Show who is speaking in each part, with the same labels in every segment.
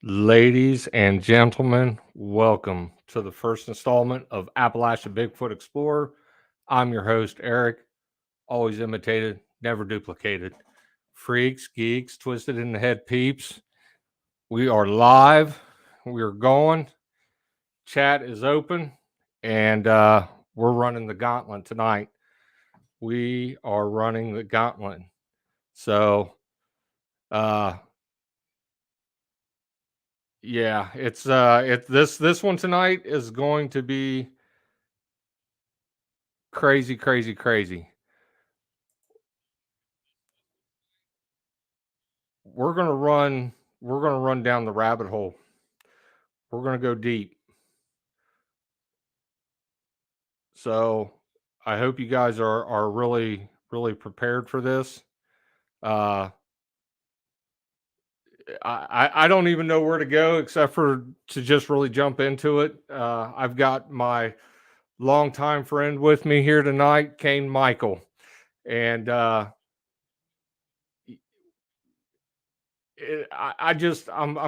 Speaker 1: Ladies and gentlemen, welcome to the first installment of Appalachia Bigfoot Explorer. I'm your host, Eric, always imitated, never duplicated. Freaks, geeks, twisted in the head peeps. We are live. We are going. Chat is open, and we're running the gauntlet tonight. We are running the gauntlet. So, uh, yeah, this one tonight is going to be crazy, crazy, crazy. We're gonna run. We're gonna run down the rabbit hole. We're gonna go deep. So I hope you guys are really prepared for this. Uh, I don't even know where to go except for to just really jump into it. I've got my longtime friend with me here tonight, Kain Michael, and I'm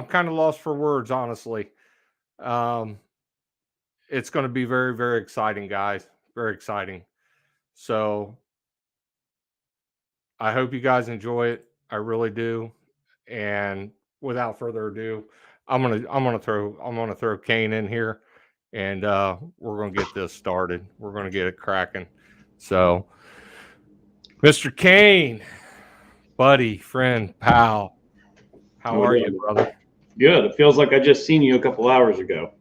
Speaker 1: kind of lost for words, honestly. Um, it's going to be very exciting, guys. Very exciting. So I hope you guys enjoy it. I really do. And without further ado, I'm gonna throw Kain in here, and we're gonna get this started. We're gonna get it cracking. So, Mr. Kain, buddy, friend, pal, how are you, brother?
Speaker 2: Good. It feels like I just seen you a couple hours ago.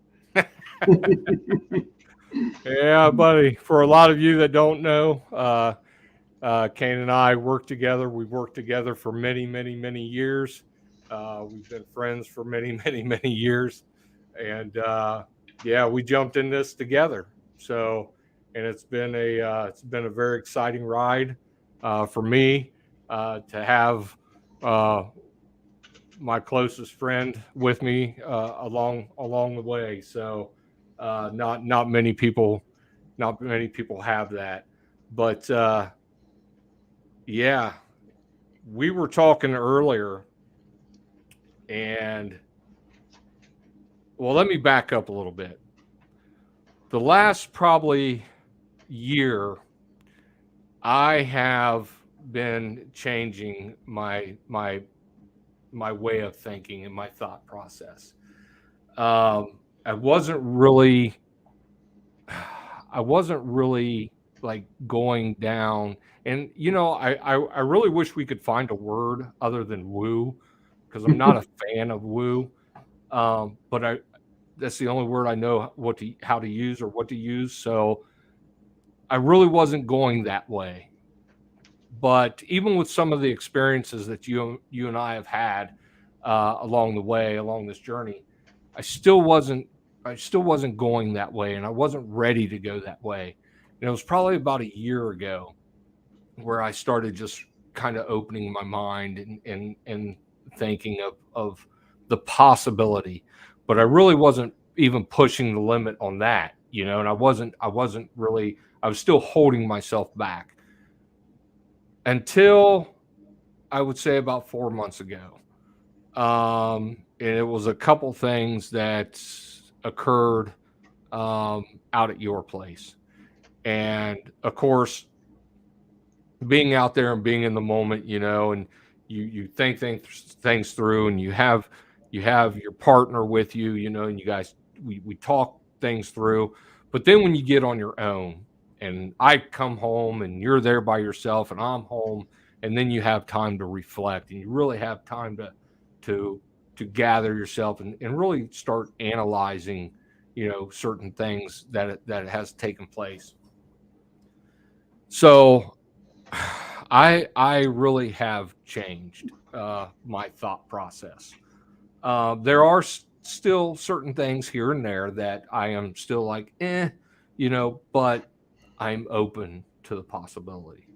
Speaker 1: Yeah, buddy. For a lot of you that don't know, Kain and I work together. We've worked together for many years. We've been friends for many years, and yeah, we jumped in this together. So, and it's been a very exciting ride for me to have my closest friend with me along the way. So, not many people have that, but yeah, we were talking earlier, and well, let me back up a little bit. The last probably year, I have been changing my way of thinking and my thought process. I wasn't really I wasn't really like going down, and I really wish we could find a word other than woo, because I'm not a fan of woo. But that's the only word I know how to use or what to use. So I really wasn't going that way. But even with some of the experiences that you and I have had along the way, along this journey, I still wasn't I still wasn't going that way, and I wasn't ready to go that way. And it was probably about a year ago where I started just kind of opening my mind and thinking of the possibility. But I really wasn't even pushing the limit on that, and I wasn't really, I was still holding myself back until I would say about 4 months ago. And it was a couple things that occurred out at your place. And of course, being out there and being in the moment, and you think things through, and you have your partner with you, and you guys, we talk things through. But then when you get on your own, and I come home and you're there by yourself and I'm home, and then you have time to reflect, and you really have time to gather yourself, and really start analyzing, certain things that has taken place. So I really have changed my thought process. There are still certain things here and there that I am still like, but I'm open to the possibility.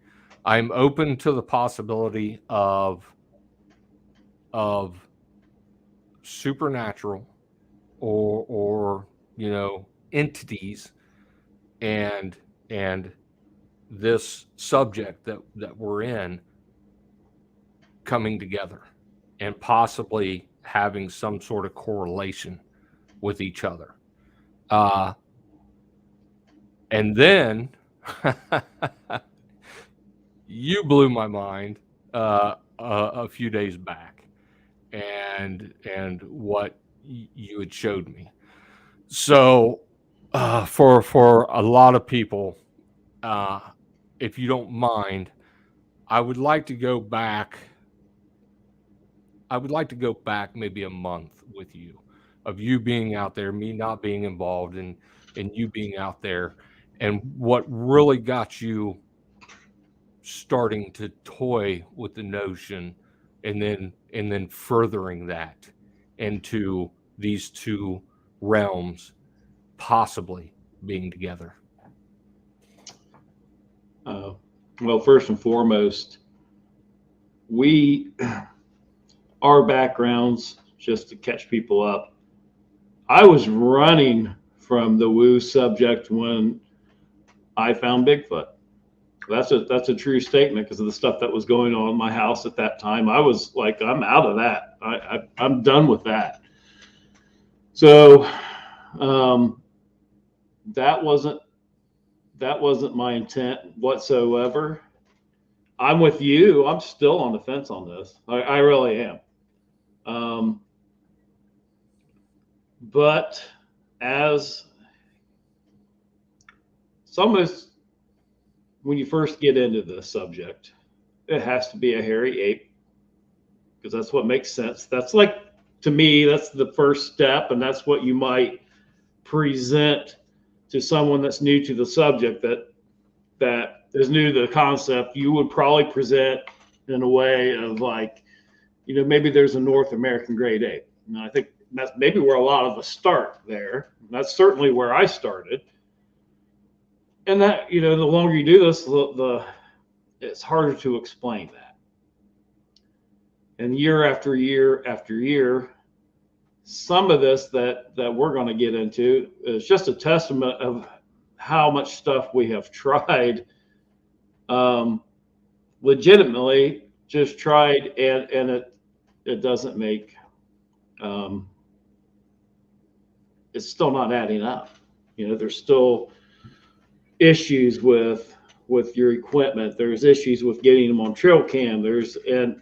Speaker 1: I'm open to the possibility of supernatural, or entities, and and this subject that we're in coming together, and possibly having some sort of correlation with each other. And then you blew my mind a few days back, and what you had showed me. So for a lot of people, if you don't mind, I would like to go back. I would like to go back maybe a month with you, of you being out there, me not being involved, and you being out there, and what really got you starting to toy with the notion, and then furthering that into these two realms possibly being together.
Speaker 2: Well, first and foremost, our backgrounds, just to catch people up, I was running from the woo subject when I found Bigfoot. That's a true statement, because of the stuff that was going on in my house at that time. I was like, I'm out of that. I'm done with that. So that wasn't my intent whatsoever. I'm with you. I'm still on the fence on this. I really am. But as it's almost, when you first get into this subject, it has to be a hairy ape, because that's what makes sense. That's like, to me, that's the first step, and that's what you might present to someone that's new to the subject, that is new to the concept. You would probably present in a way of like, maybe there's a North American great ape. And I think that's maybe where a lot of us start there. That's certainly where I started. And that, the longer you do this, it's harder to explain that. And year after year after year, some of this that we're going to get into is just a testament of how much stuff we have tried, legitimately just tried, and it doesn't make, it's still not adding up. There's still issues with your equipment. There's issues with getting them on trail cam. And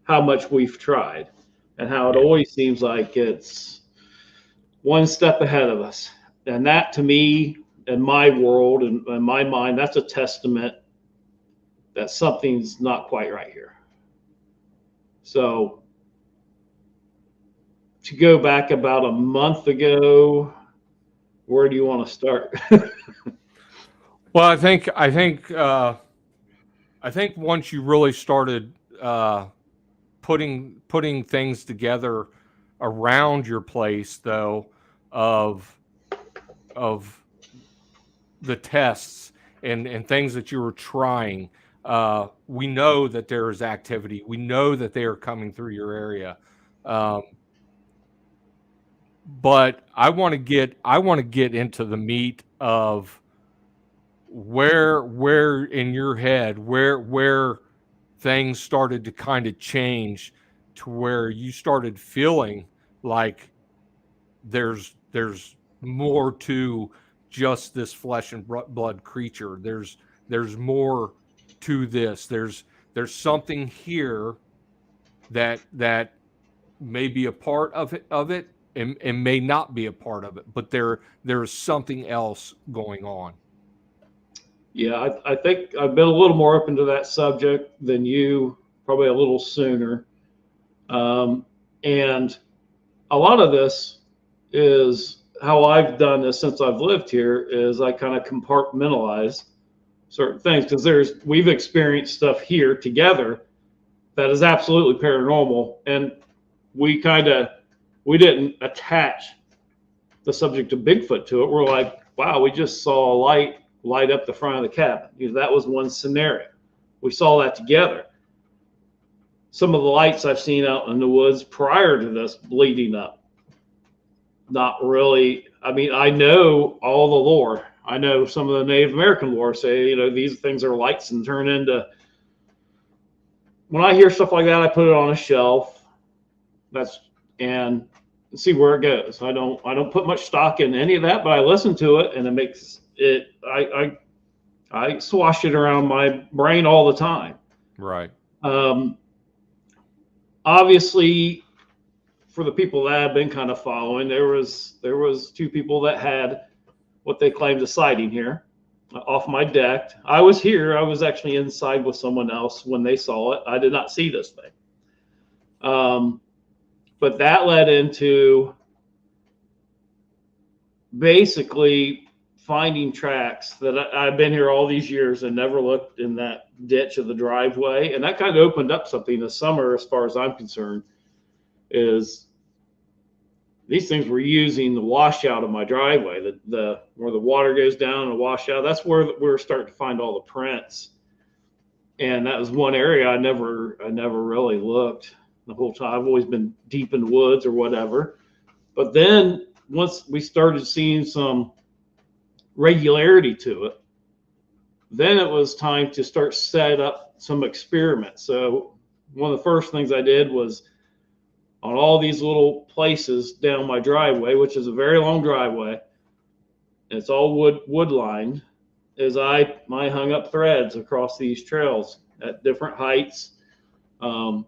Speaker 2: how much we've tried, and how it always seems like it's one step ahead of us. And that, to me, in my world and in my mind, that's a testament that something's not quite right here. So to go back about a month ago, where do you want to start?
Speaker 1: Well, I think once you really started putting things together around your place, though, of the tests and things that you were trying, we know that there is activity. We know that they are coming through your area. But I want to get into the meat of where in your head, where things started to kind of change to where you started feeling like there's more to just this flesh and blood creature. There's more to this. There's something here that may be a part of it and may not be a part of it, but there's something else going on.
Speaker 2: Yeah, I think I've been a little more open to that subject than you, probably a little sooner. And a lot of this is how I've done this since I've lived here, is I kind of compartmentalize certain things, because we've experienced stuff here together that is absolutely paranormal, and we didn't attach the subject of Bigfoot to it. We're like, wow, we just saw a light up the front of the cabin. That was one scenario. We saw that together. Some of the lights I've seen out in the woods prior to this bleeding up, not really. I mean, I know all the lore. I know some of the Native American lore say, these things are lights and turn into. When I hear stuff like that, I put it on a shelf. That's and see where it goes. I don't put much stock in any of that, but I listen to it and it makes it. I swash it around my brain all the time.
Speaker 1: Right.
Speaker 2: Um, Obviously, for the people that I've been kind of following, there was two people that had what they claimed a sighting here off my deck. I was here. I was actually inside with someone else when they saw it. I did not see this thing. But that led into basically finding tracks that I've been here all these years and never looked in that ditch of the driveway. And that kind of opened up something this summer, as far as I'm concerned, is these things were using the washout of my driveway, the where the water goes down and washout. That's where we're starting to find all the prints. And that was one area I never really looked the whole time. I've always been deep in the woods or whatever. But then once we started seeing some regularity to it, then it was time to start set up some experiments. So one of the first things I did was on all these little places down my driveway, which is a very long driveway, and it's all wood lined, is I hung up threads across these trails at different heights. A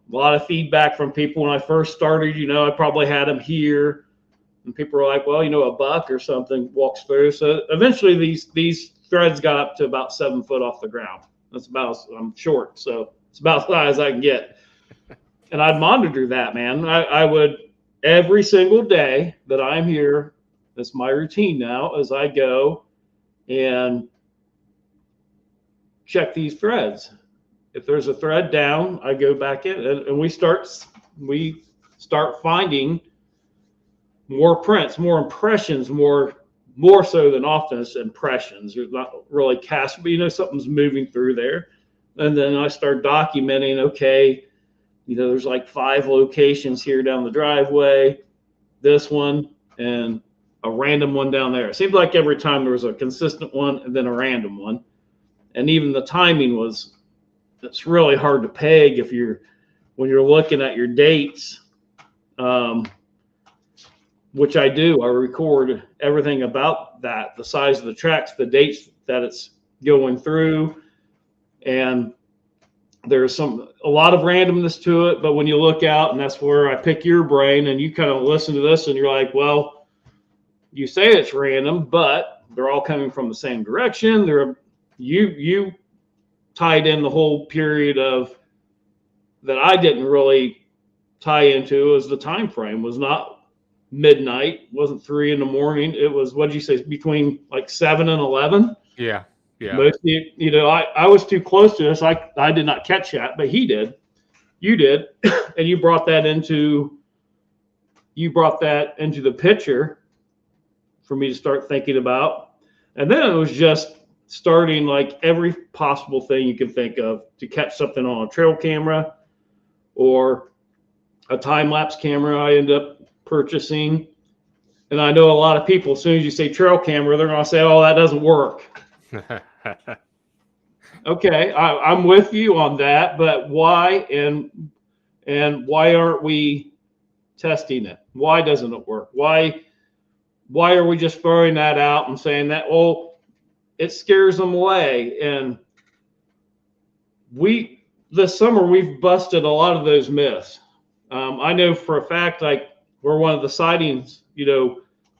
Speaker 2: lot of feedback from people when I first started. I probably had them here, and people were like, "Well, a buck or something walks through." So eventually, these threads got up to about 7 foot off the ground. That's about, I'm short, so it's about as high as I can get. And I'd monitor that, man. I would, every single day that I'm here, that's my routine now, as I go and check these threads. If there's a thread down, I go back in, and we start finding more prints, more impressions, more so than often it's impressions. There's not really cast, but something's moving through there. And then I start documenting, okay, there's like 5 locations here down the driveway, this one, and a random one down there. It seemed like every time there was a consistent one and then a random one. And even the timing it's really hard to peg when you're looking at your dates, which I do. I record everything about that, the size of the tracks, the dates that it's going through, and there's a lot of randomness to it. But when you look out, and that's where I pick your brain, and you kind of listen to this and you're like, well, you say it's random, but they're all coming from the same direction. You tied in the whole period of that I didn't really tie into, as the time frame was not midnight, wasn't 3 a.m. It was, what'd you say, between like 7 and 11.
Speaker 1: Yeah. Yeah.
Speaker 2: Mostly, I was too close to this. I did not catch that, but he did. You did. And you brought that into the picture for me to start thinking about. And then it was just starting like every possible thing you can think of to catch something on a trail camera or a time-lapse camera I ended up purchasing. And I know a lot of people, as soon as you say trail camera, they're going to say, oh, that doesn't work. Okay, I'm with you on that, but why and why aren't we testing it? Why doesn't it work? Why are we just throwing that out and saying that, oh, it scares them away? And this summer we've busted a lot of those myths. I know for a fact, like where one of the sightings,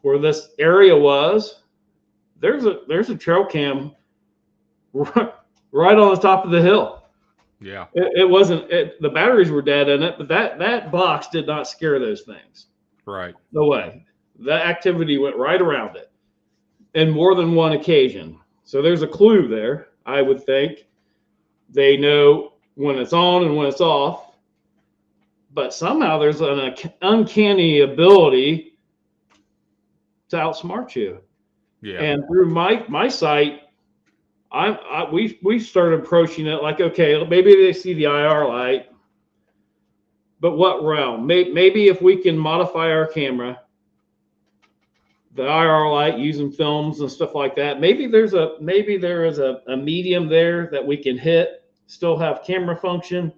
Speaker 2: where this area was, there's a trail cam right on the top of the hill.
Speaker 1: Yeah.
Speaker 2: It wasn't, the batteries were dead in it, but that box did not scare those things.
Speaker 1: Right.
Speaker 2: No way. That activity went right around it in more than one occasion. So there's a clue there, I would think. They know when it's on and when it's off, but somehow there's an uncanny ability to outsmart you.
Speaker 1: Yeah.
Speaker 2: And through my site, we started approaching it like, okay, maybe they see the IR light, but what realm? Maybe if we can modify our camera, the IR light using films and stuff like that, maybe there is a medium there that we can hit, still have camera function,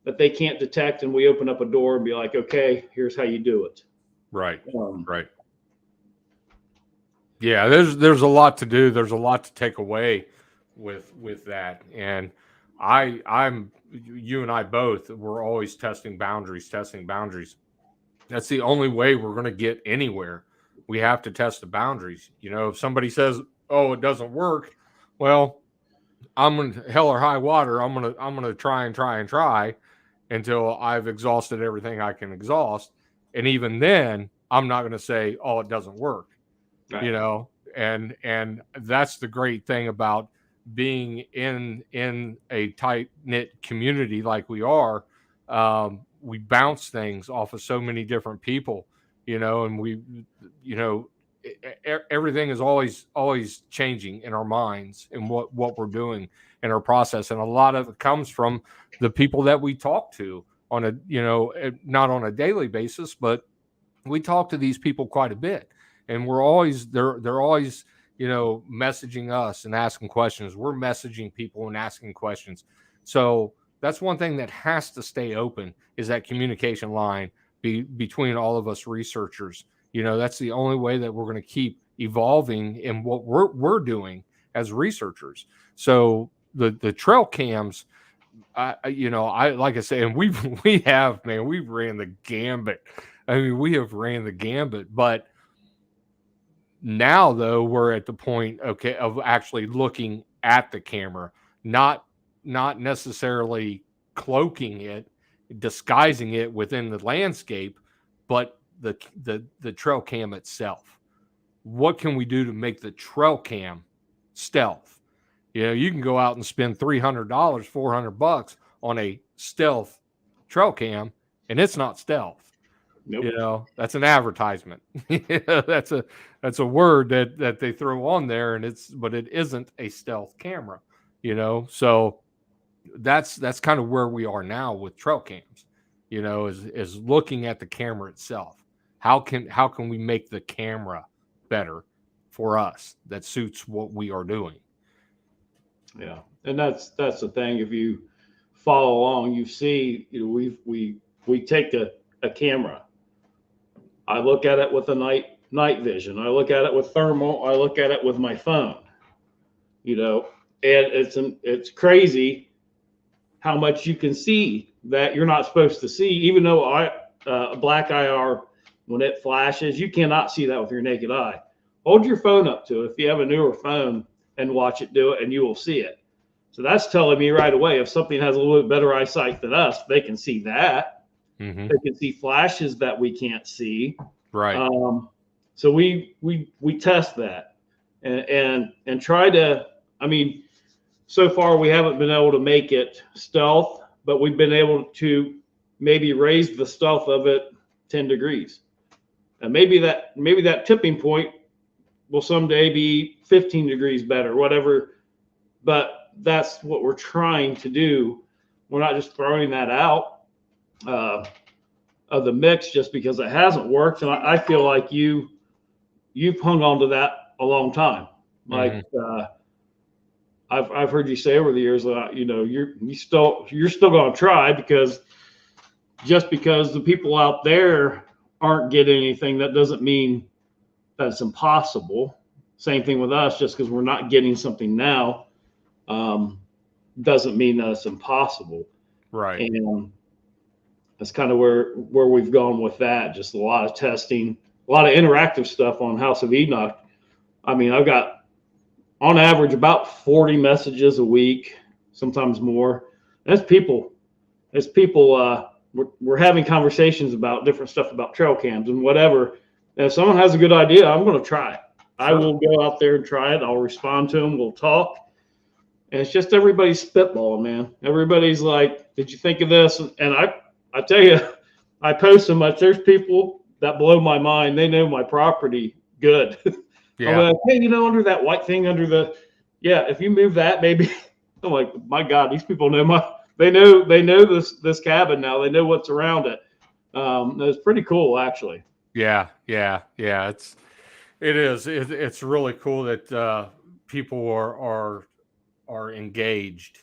Speaker 2: that they can't detect, and we open up a door and be like, okay, here's how you do it.
Speaker 1: Right. Right. Yeah, there's a lot to do. There's a lot to take away with that. And I'm you and I both, we're always testing boundaries. That's the only way we're going to get anywhere. We have to test the boundaries. If somebody says, "Oh, it doesn't work," well, I'm going to hell or high water. I'm going to try until I've exhausted everything I can exhaust. And even then, I'm not going to say, "Oh, it doesn't work."
Speaker 2: Right.
Speaker 1: And that's the great thing about being in a tight knit community like we are. We bounce things off of so many different people, and you know everything is always changing in our minds and what we're doing in our process, and a lot of it comes from the people that we talk to on a not on a daily basis, but we talk to these people quite a bit, and they're always messaging us and asking questions. We're messaging people and asking questions. So that's one thing that has to stay open, is that communication line between all of us researchers. That's the only way that we're going to keep evolving in what we're doing as researchers. So the trail cams, I like I say, and we've ran the gambit. I mean, we have ran the gambit, but now though we're at the point, okay, of actually looking at the camera, not necessarily cloaking it, disguising it within the landscape, but the trail cam itself. What can we do to make the trail cam stealth? You can go out and spend $300, $400 on a stealth trail cam, and it's not stealth.
Speaker 2: Nope.
Speaker 1: That's an advertisement. That's a word that they throw on there, but it isn't a stealth camera. So that's kind of where we are now with trail cams. Is looking at the camera itself. How can we make the camera better for us that suits what we are doing?
Speaker 2: Yeah, and that's the thing. If you follow along, you see, we take a camera. I look at it with a night vision. I look at it with thermal. I look at it with my phone. And it's crazy how much you can see that you're not supposed to see. Even though black IR, when it flashes, you cannot see that with your naked eye. Hold your phone up to it if you have a newer phone and watch it do it, and you will see it. So that's telling me right away, if something has a little bit better eyesight than us, they can see that.
Speaker 1: Mm-hmm.
Speaker 2: They can see flashes that we can't see.
Speaker 1: Right.
Speaker 2: So we test that and try to. I mean, so far we haven't been able to make it stealth, but we've been able to maybe raise the stealth of it 10 degrees, and maybe that tipping point will someday be 15 degrees better, whatever. But that's what we're trying to do. We're not just throwing that out of the mix just because it hasn't worked. And I feel like you've hung on to that a long time. Like I've heard you say over the years that you're still going to try, because just because the people out there aren't getting anything, that doesn't mean that it's impossible. Same thing with us. Just because we're not getting something now doesn't mean that it's impossible.
Speaker 1: Right.
Speaker 2: And that's kind of where we've gone with that. Just a lot of testing, a lot of interactive stuff on House of Enoch. I mean, I've got on average about 40 messages a week, sometimes more. And it's people. We're having conversations about different stuff about trail cams and whatever. And if someone has a good idea, I'm going to try it. Sure. I will go out there and try it. I'll respond to them. We'll talk. And it's just everybody's spitballing, man. Everybody's like, did you think of this? And I tell you, I post so much. There's people that blow my mind. They know my property good. Yeah. I'm like, hey, under that white thing if you move that, maybe. I'm like, my God, these people know they know this cabin now. They know what's around it. It's pretty cool, actually.
Speaker 1: Yeah. It is. It's really cool that people are engaged,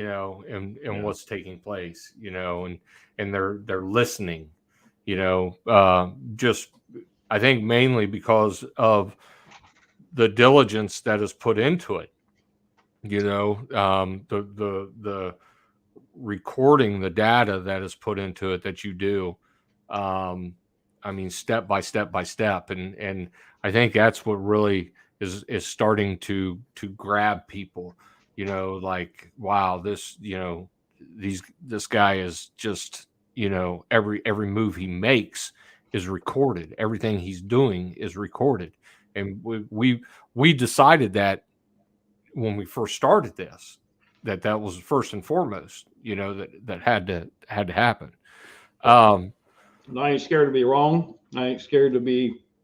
Speaker 1: and
Speaker 2: Yeah.
Speaker 1: what's taking place, and they're listening, just I think mainly because of the diligence that is put into it, the recording the data that is put into it that you do. I mean, step by step by step, and I think that's what really is starting to grab people. Like, wow, this guy is just, every move he makes is recorded. Everything he's doing is recorded, and we decided that when we first started this, that was first and foremost, that had to happen.
Speaker 2: And I ain't scared to be wrong. I ain't scared to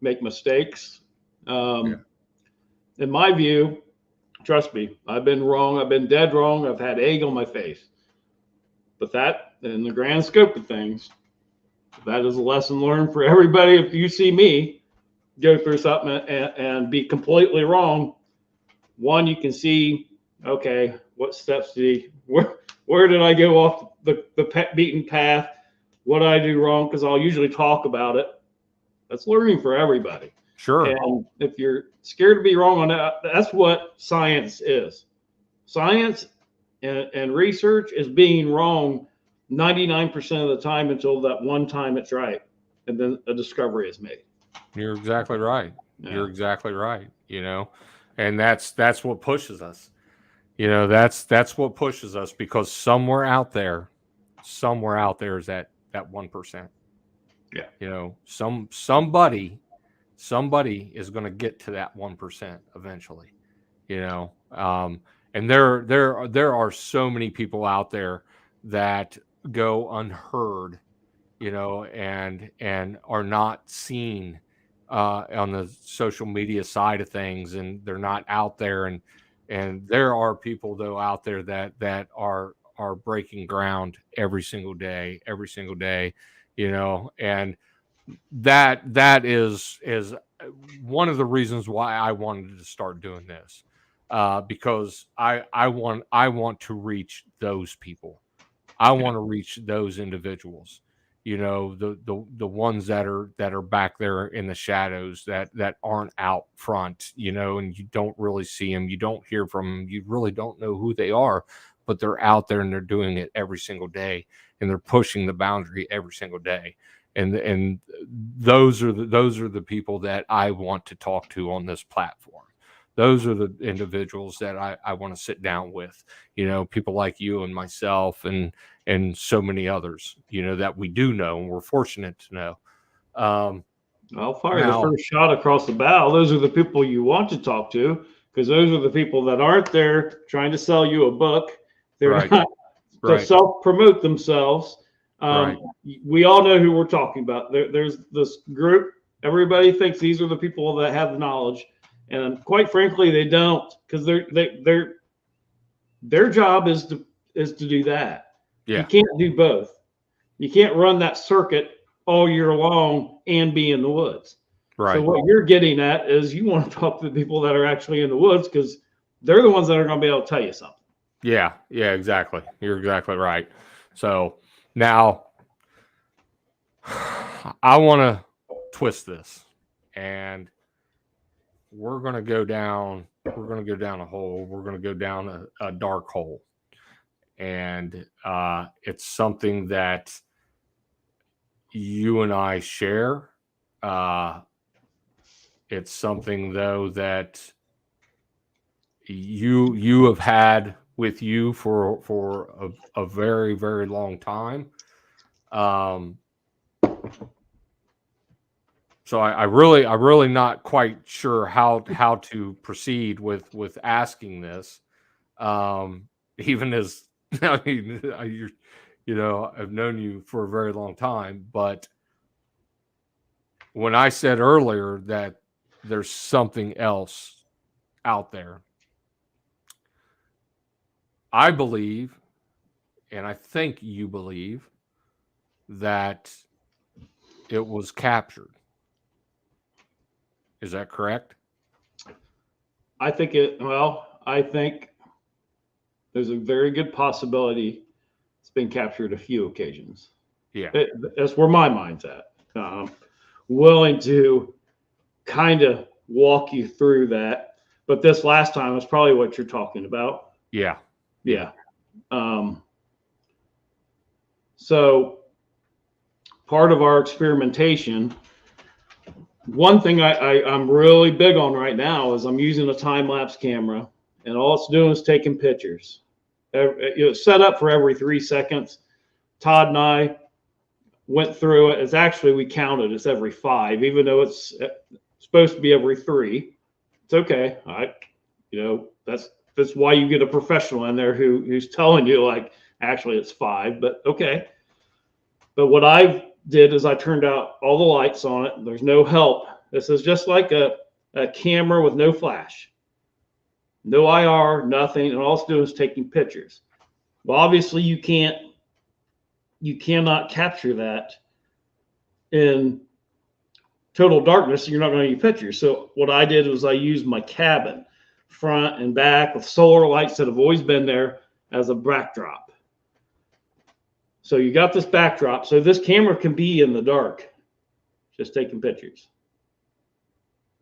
Speaker 2: make mistakes.
Speaker 1: Yeah.
Speaker 2: In my view, trust me, I've been wrong. I've been dead wrong. I've had egg on my face. But that, in the grand scope of things, that is a lesson learned for everybody. If you see me go through something and be completely wrong, one, you can see, okay, what steps where did I go off the beaten path? What did I do wrong? Because I'll usually talk about it. That's learning for everybody.
Speaker 1: Sure.
Speaker 2: And if you're scared to be wrong on that, that's what science is. Science and research is being wrong 99% of the time until that one time it's right. And then a discovery is made.
Speaker 1: You're exactly right.
Speaker 2: Yeah.
Speaker 1: You're exactly right. And that's what pushes us. That's what pushes us, because somewhere out there is that 1%.
Speaker 2: Yeah.
Speaker 1: Somebody is going to get to that 1% eventually. And there are so many people out there that go unheard, and are not seen on the social media side of things, and they're not out there, and there are people though out there that are breaking ground every single day, and that is one of the reasons why I wanted to start doing this, because I want to reach those people. I want to reach those individuals, the ones that are back there in the shadows, that aren't out front, and you don't really see them, you don't hear from them, you really don't know who they are, but they're out there and they're doing it every single day, and they're pushing the boundary every single day. And those are the people that I want to talk to on this platform. Those are the individuals that I want to sit down with, people like you and myself, and so many others, that we do know, and we're fortunate to know.
Speaker 2: I'll fire the first shot across the bow. Those are the people you want to talk to, because those are the people that aren't there trying to sell you a book. They're not to self-promote themselves. We all know who we're talking about. There's this group. Everybody thinks these are the people that have the knowledge, and quite frankly, they don't, because their job is to do that.
Speaker 1: Yeah.
Speaker 2: You can't do both. You can't run that circuit all year long and be in the woods.
Speaker 1: Right.
Speaker 2: So what you're getting at is you want to talk to the people that are actually in the woods, because they're the ones that are going to be able to tell you something.
Speaker 1: Yeah, exactly. You're exactly right. So now I want to twist this, and we're going to go down a hole. We're going to go down a dark hole. And it's something that you and I share. It's something, though, that you have had with you for a very, very long time. So I really not quite sure how to proceed with asking this. Even as I mean, I've known you for a very long time, but when I said earlier that there's something else out there, I believe, and I think you believe, that it was captured. Is that correct?
Speaker 2: I think there's a very good possibility it's been captured a few occasions.
Speaker 1: Yeah.
Speaker 2: That's where my mind's at. Willing to kind of walk you through that. But this last time is probably what you're talking about.
Speaker 1: Yeah.
Speaker 2: Yeah. So part of our experimentation, one thing I'm really big on right now is I'm using a time-lapse camera, and all it's doing is taking pictures. It's set up for every 3 seconds. Todd and I went through it. It's actually, we counted, it's every 5, even though it's supposed to be every 3. It's okay. That's why you get a professional in there who's telling you, like, actually it's 5, but okay. But what I did is I turned out all the lights on it. There's no help. This is just like a camera with no flash, no IR, nothing, and all it's doing is taking pictures. Well, obviously you cannot capture that in total darkness. You're not going to get pictures. So what I did was I used my cabin, front and back, with solar lights that have always been there as a backdrop. So you got this backdrop. So this camera can be in the dark, just taking pictures.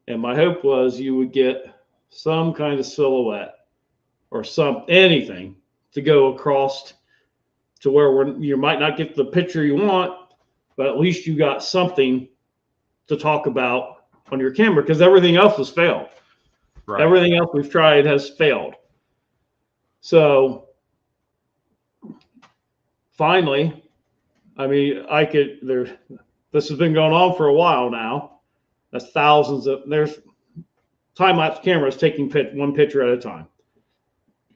Speaker 2: And my hope was you would get some kind of silhouette or anything to go across to where you might not get the picture you want, but at least you got something to talk about on your camera, because everything else has failed. Right. Everything else we've tried has failed. So finally, I mean, this has been going on for a while now. That's there's time-lapse cameras taking one picture at a time.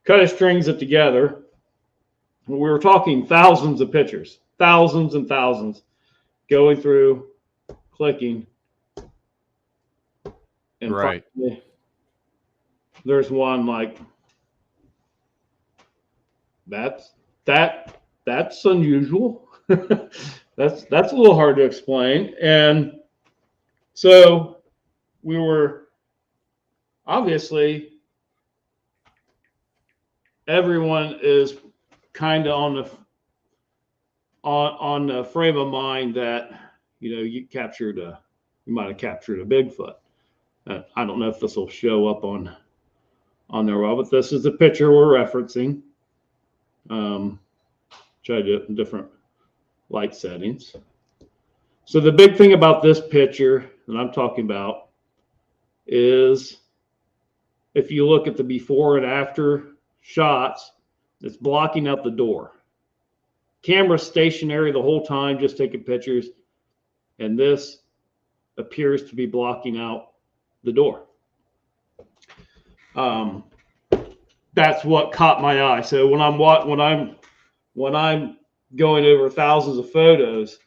Speaker 2: Cut of strings it together. We were talking thousands of pictures, thousands and thousands, going through, clicking. And
Speaker 1: right.
Speaker 2: Finally, there's one like, that's unusual. that's a little hard to explain. And so we were, obviously, everyone is kind of on the frame of mind that, you might have captured a Bigfoot. I don't know if this will show up on there well, but this is the picture we're referencing. Try different light settings. So the big thing about this picture that I'm talking about is, if you look at the before and after shots, it's blocking out the door. Camera stationary the whole time, just taking pictures, and this appears to be blocking out the door. That's what caught my eye. So when I'm going over thousands of photos,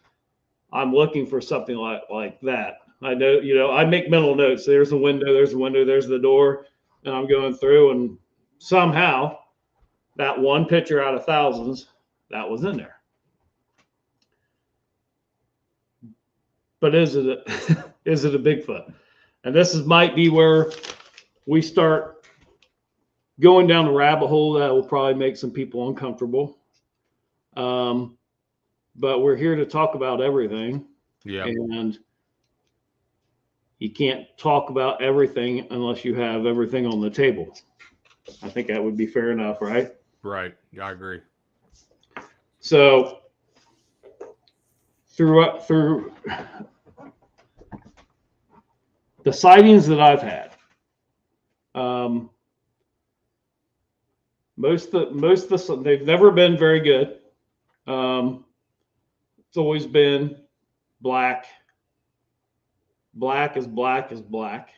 Speaker 2: I'm looking for something like that. I know, I make mental notes. There's a window, there's the door, and I'm going through, and somehow that one picture out of thousands, that was in there. But is it a Bigfoot? And this might be where we start going down the rabbit hole that will probably make some people uncomfortable. But we're here to talk about everything.
Speaker 1: Yeah.
Speaker 2: And you can't talk about everything unless you have everything on the table. I think that would be fair enough, right?
Speaker 1: Right. I agree.
Speaker 2: So through the sightings that I've had, most of the they've never been very good. It's always been black. Black is black is black.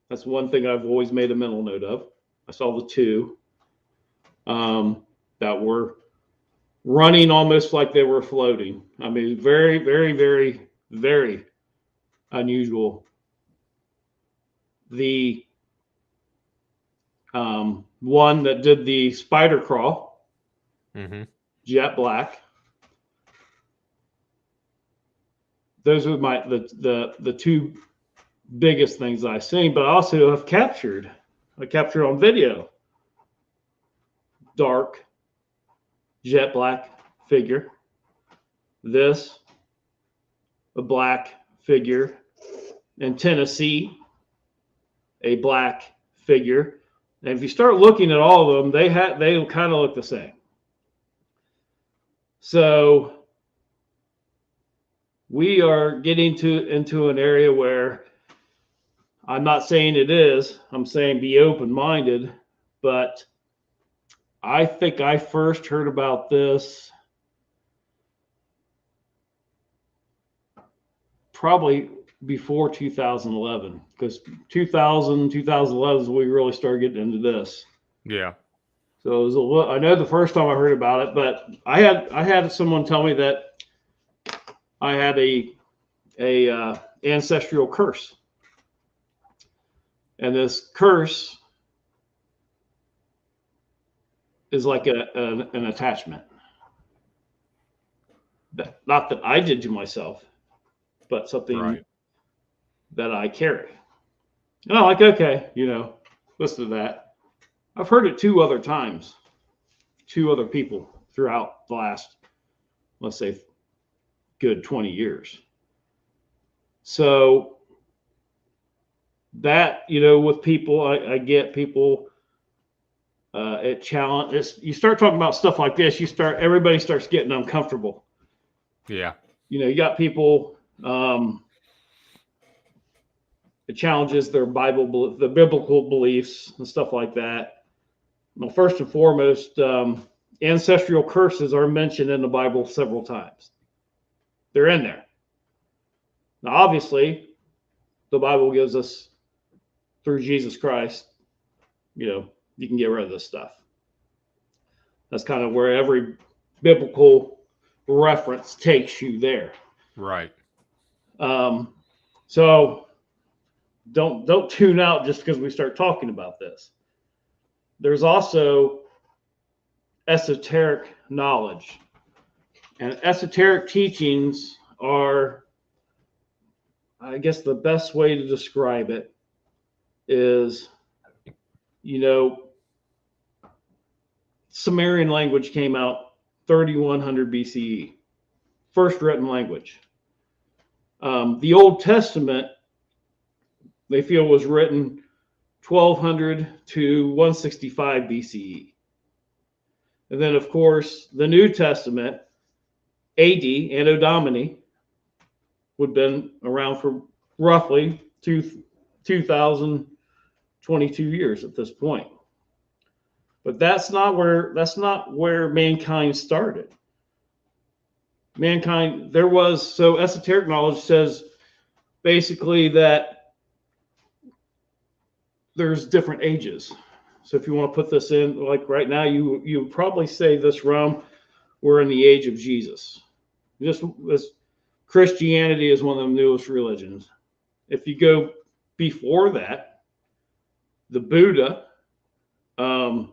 Speaker 2: That's one thing I've always made a mental note of. I saw the 2 that were running almost like they were floating. I mean, very, very, very, very unusual. The one that did the spider crawl, jet black. Those are the 2 biggest things I've seen, but I also have captured. I captured on video dark, jet black figure. This, a black figure. In Tennessee, a black figure. And if you start looking at all of them, they kind of look the same. So we are getting into an area where I'm not saying it is, I'm saying be open-minded, but I think I first heard about this probably before 2011, because 2011 is when we really started getting into this.
Speaker 1: Yeah.
Speaker 2: So it was a little, I know the first time I heard about it, but I had someone tell me that I had a ancestral curse, and this curse is like an attachment. Not that I did to myself, but something that I carry. And I'm like, okay, listen to that. I've heard it 2 other times, 2 other people throughout the last, let's say, good 20 years. So that, with people, I get people at challenge. You start talking about stuff like this, everybody starts getting uncomfortable.
Speaker 1: Yeah.
Speaker 2: You got people, it challenges their the biblical beliefs and stuff like that. Well, first and foremost, ancestral curses are mentioned in the Bible several times. They're in there. Now, obviously, the Bible gives us, through Jesus Christ, you can get rid of this stuff. That's kind of where every biblical reference takes you there.
Speaker 1: Right.
Speaker 2: So don't tune out just because we start talking about this. There's also esoteric knowledge, and esoteric teachings are, I guess the best way to describe it is, Sumerian language came out 3100 BCE, first written language. The Old Testament, they feel, was written 1200 to 165 BCE. And then, of course, the New Testament, AD, Anno Domini, would have been around for roughly 2022 years at this point. But that's not where mankind started. So esoteric knowledge says basically that there's different ages. So if you want to put this in, like right now, you would probably say this realm, we're in the age of Jesus. This Christianity is one of the newest religions. If you go before that, the Buddha, and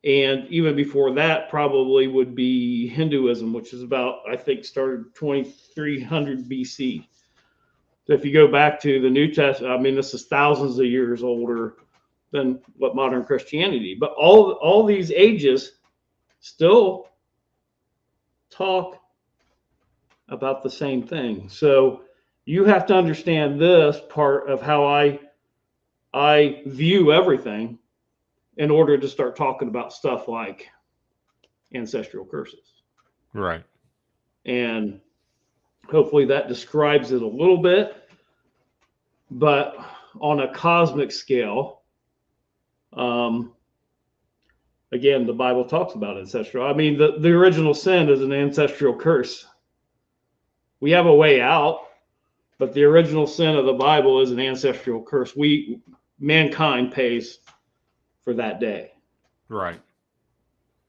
Speaker 2: even before that probably would be Hinduism, which is about, I think, started 2300 BC. So if you go back to the New Testament, this is thousands of years older than what modern Christianity. But all these ages still talk about the same thing. So you have to understand this part of how I view everything in order to start talking about stuff like ancestral curses.
Speaker 1: Right.
Speaker 2: And hopefully that describes it a little bit. But on a cosmic scale, again, the Bible talks about ancestral. The original sin is an ancestral curse. We have a way out, but the original sin of the Bible is an ancestral curse. Mankind pays for that day.
Speaker 1: Right.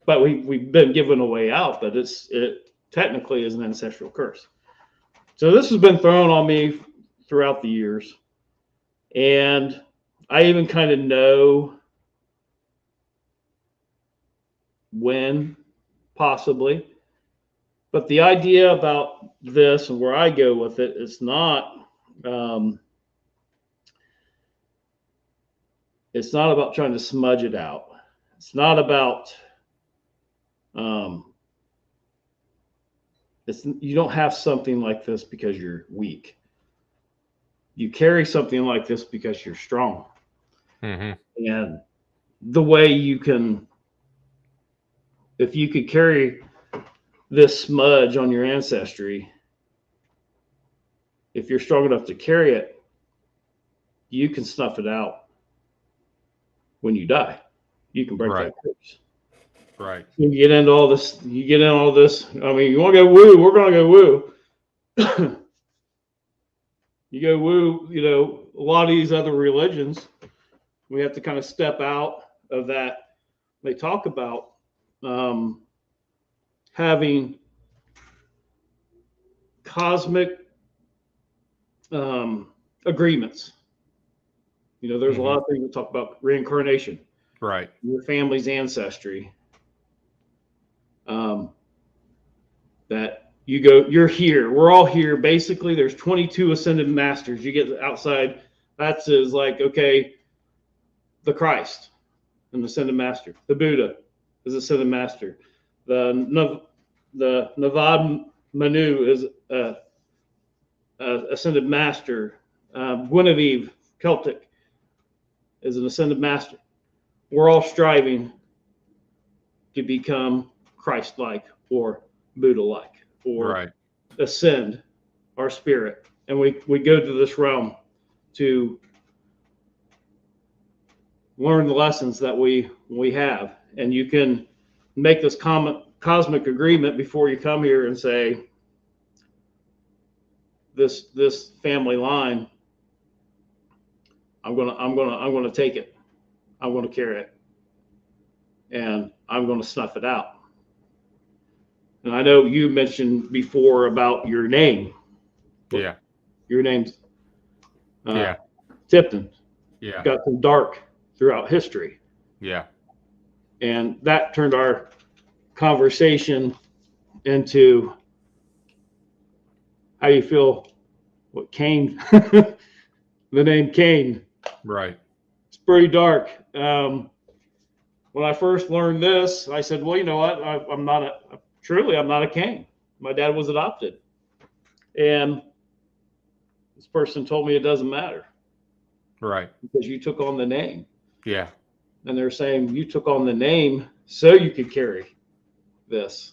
Speaker 2: But we've been given a way out, but it technically is an ancestral curse. So this has been thrown on me throughout the years. And I even kind of know when, possibly. But the idea about this and where I go with it is not, it's not about trying to smudge it out. It's not about Um, you don't have something like this because you're weak. You carry something like this because you're strong.
Speaker 1: Mm-hmm.
Speaker 2: And the way you can, if you could carry this smudge on your ancestry, if you're strong enough to carry it, you can snuff it out when you die. You can break
Speaker 1: Right.
Speaker 2: that curse.
Speaker 1: Right.
Speaker 2: You get into all this. You get in all this. I mean, you want to go woo? We're going to go woo. You go woo. You know, a lot of these other religions, we have to kind of step out of that. They talk about having cosmic agreements. You know, there's a lot of things that talk about reincarnation,
Speaker 1: Right.
Speaker 2: your family's ancestry. That you go, you're here. We're all here. Basically, there's 22 ascended masters. You get outside. That's is like, okay, the Christ, an ascended master. The Buddha is ascended master. The Navad Manu is ascended master. Guinevere, Celtic, is an ascended master. We're all striving to become Christ-like or Buddha-like or ascend our spirit. And we go to this realm to learn the lessons that we have. And you can make this cosmic agreement before you come here and say, this family line, I'm gonna take it. I'm gonna carry it. And I'm gonna snuff it out. And I know you mentioned before about your name.
Speaker 1: Yeah.
Speaker 2: Your name's
Speaker 1: Yeah.
Speaker 2: Tipton.
Speaker 1: Yeah.
Speaker 2: Got some dark throughout history.
Speaker 1: Yeah.
Speaker 2: And that turned our conversation into how you feel what Kain, the name Kain.
Speaker 1: Right.
Speaker 2: It's pretty dark. When I first learned this, I said, well, you know what? I'm not a Kain. My dad was adopted. And this person told me it doesn't matter.
Speaker 1: Right.
Speaker 2: Because you took on the name.
Speaker 1: Yeah.
Speaker 2: And they're saying you took on the name so you could carry this.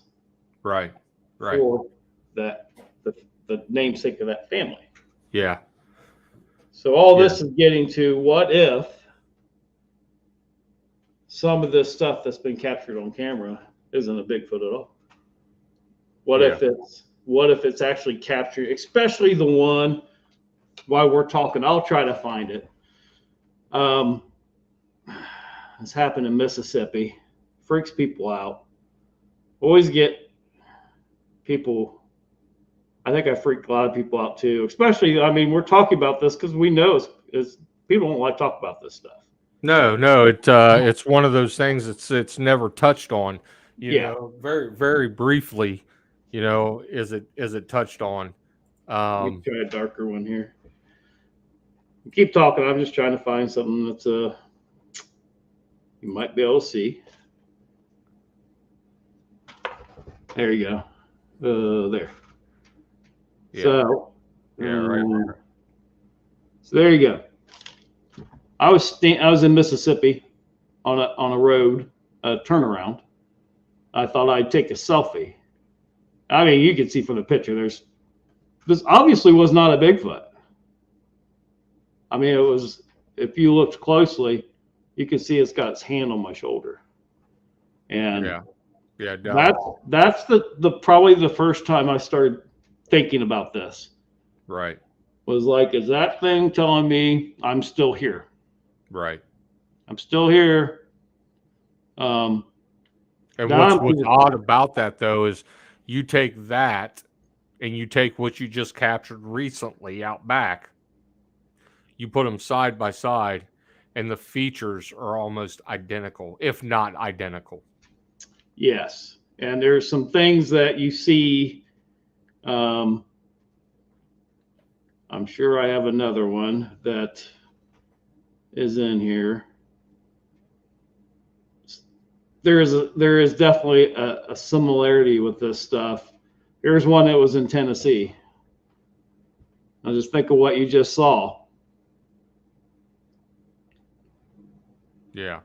Speaker 1: Right. Right.
Speaker 2: For that, the namesake of that family.
Speaker 1: Yeah.
Speaker 2: So all this is getting to what if some of this stuff that's been captured on camera isn't a Bigfoot at all? What if it's actually captured, especially the one while we're talking, I'll try to find it. It's happened in Mississippi. Freaks people out. Always get people. I think I freaked a lot of people out too. Especially, I mean, we're talking about this because we know it's people don't like to talk about this stuff.
Speaker 1: No, it's one of those things it's never touched on, you know, very, very briefly, you know, is it touched on.
Speaker 2: Let me try a darker one here. Keep talking. I'm just trying to find something that's you might be able to see. There you go. There.
Speaker 1: Yeah.
Speaker 2: So
Speaker 1: right.
Speaker 2: So there you go. I was in Mississippi on a road, a turnaround. I thought I'd take a selfie. I mean, you can see from the picture, this obviously was not a Bigfoot. I mean, it was, if you looked closely, you can see it's got its hand on my shoulder. And that's the probably the first time I started thinking about this.
Speaker 1: Right.
Speaker 2: Was like, is that thing telling me I'm still here?
Speaker 1: Right.
Speaker 2: I'm still here.
Speaker 1: And what's odd about that though is you take that and you take what you just captured recently out back, you put them side by side, and the features are almost identical, if not identical.
Speaker 2: Yes. And there's some things that you see. I'm sure I have another one that is in here. there is definitely a similarity with this stuff. Here's one that was in Tennessee. Now just think of what you just saw.
Speaker 1: Yeah.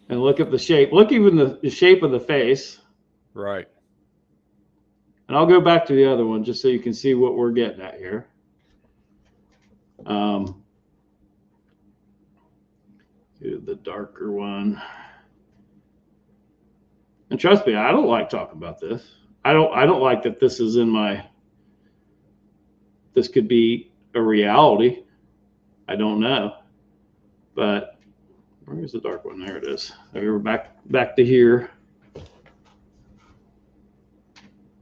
Speaker 2: And look at the shape. Look even the shape of the face.
Speaker 1: Right.
Speaker 2: And I'll go back to the other one just so you can see what we're getting at here. Do the darker one. And trust me, I don't like talking about this. I don't like that this is in my, this could be a reality. I don't know. But where's the dark one? There it is. Okay, we're back to here.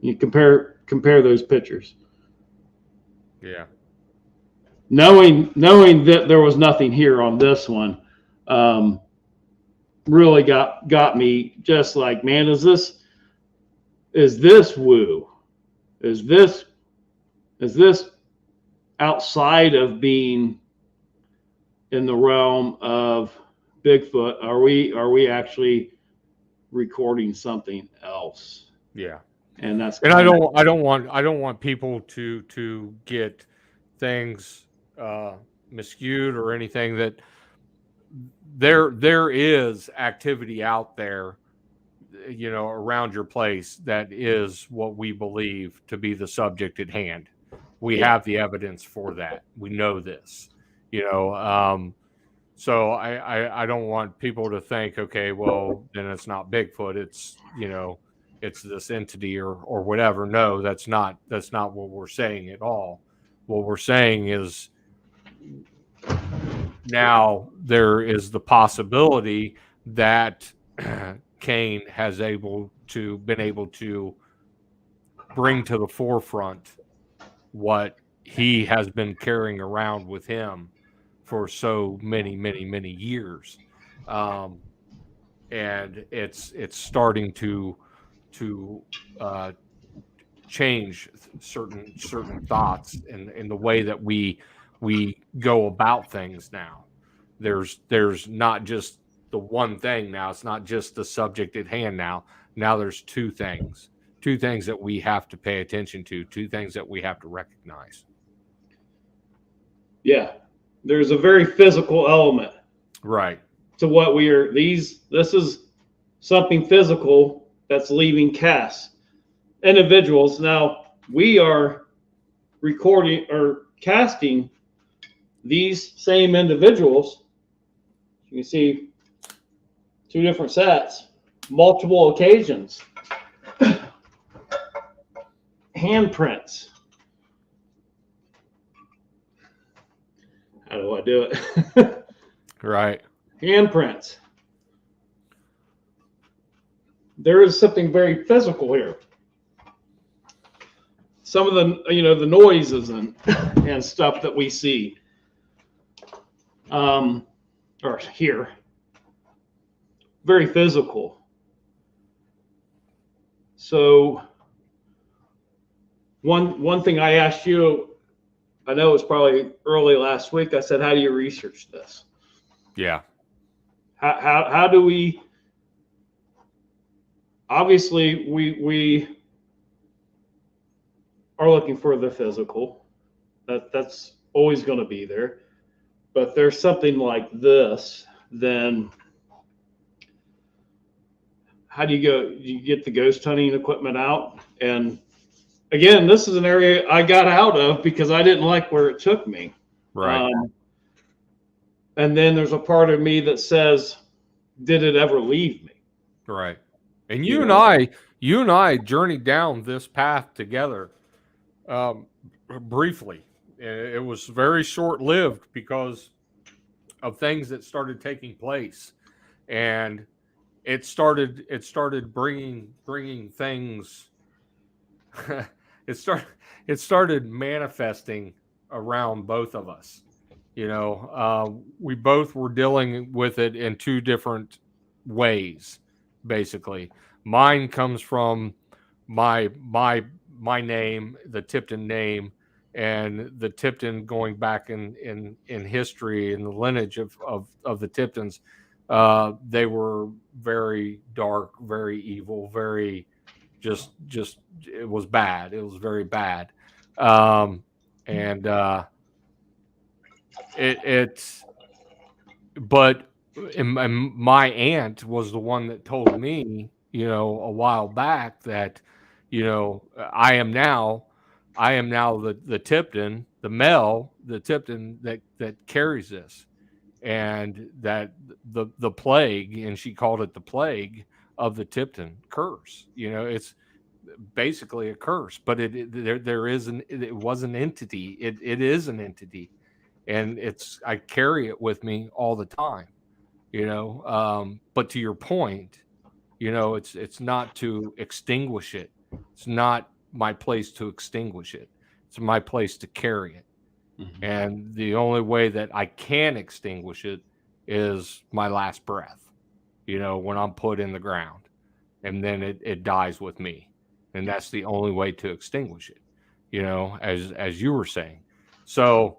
Speaker 2: You compare those pictures.
Speaker 1: Yeah.
Speaker 2: Knowing that there was nothing here on this one, really got me just like, man, is this woo? Is this outside of being in the realm of Bigfoot? Are we actually recording something else?
Speaker 1: Yeah.
Speaker 2: And that's
Speaker 1: And I don't want people to get things miscued or anything. That there is activity out there, around your place that is what we believe to be the subject at hand. We have the evidence for that. We know this, so I don't want people to think, okay, well, then it's not Bigfoot. It's, it's this entity or whatever. No, that's not what we're saying at all. What we're saying is now there is the possibility that Kain has been able to bring to the forefront what he has been carrying around with him for so many, many, many years, and it's starting to change certain thoughts in the way that we go about things now. There's not just the one thing now. It's not just the subject at hand now. Now there's two things that we have to pay attention to, two things that we have to recognize.
Speaker 2: Yeah, there's a very physical element,
Speaker 1: right,
Speaker 2: to what we are. This is something physical that's leaving casts, individuals. Now we are recording or casting these same individuals. You can see two different sets, multiple occasions, handprints. How do I do it?
Speaker 1: right.
Speaker 2: Handprints. There is something very physical here. Some of the, the noises and stuff that we see, or hear, very physical. So one thing I asked you, I know it was probably early last week, I said, how do you research this?
Speaker 1: Yeah.
Speaker 2: How do we, obviously we are looking for the physical. That's always going to be there. But there's something like this, then how do you go? You get the ghost hunting equipment out. And again, this is an area I got out of because I didn't like where it took me.
Speaker 1: Right.
Speaker 2: And then there's a part of me that says, did it ever leave me?
Speaker 1: Right. And you and I journeyed down this path together, briefly. It was very short-lived because of things that started taking place, and it started bringing things. it started manifesting around both of us. We both were dealing with it in two different ways. Basically, mine comes from my name, the Tipton name, and the Tipton going back in history and the lineage of the Tiptons. They were very dark, very evil, very just it was bad. It was very bad. Um, and it's but and my aunt was the one that told me, a while back that, I am now the Tipton, the male, the Tipton that carries this, and that the plague, and she called it the plague of the Tipton curse. It's basically a curse, but it was an entity. It is an entity, and I carry it with me all the time. But to your point, it's not to extinguish it. It's not my place to extinguish it. It's my place to carry it.
Speaker 3: Mm-hmm.
Speaker 1: And the only way that I can extinguish it is my last breath, when I'm put in the ground, and then it dies with me. And that's the only way to extinguish it, as you were saying. So,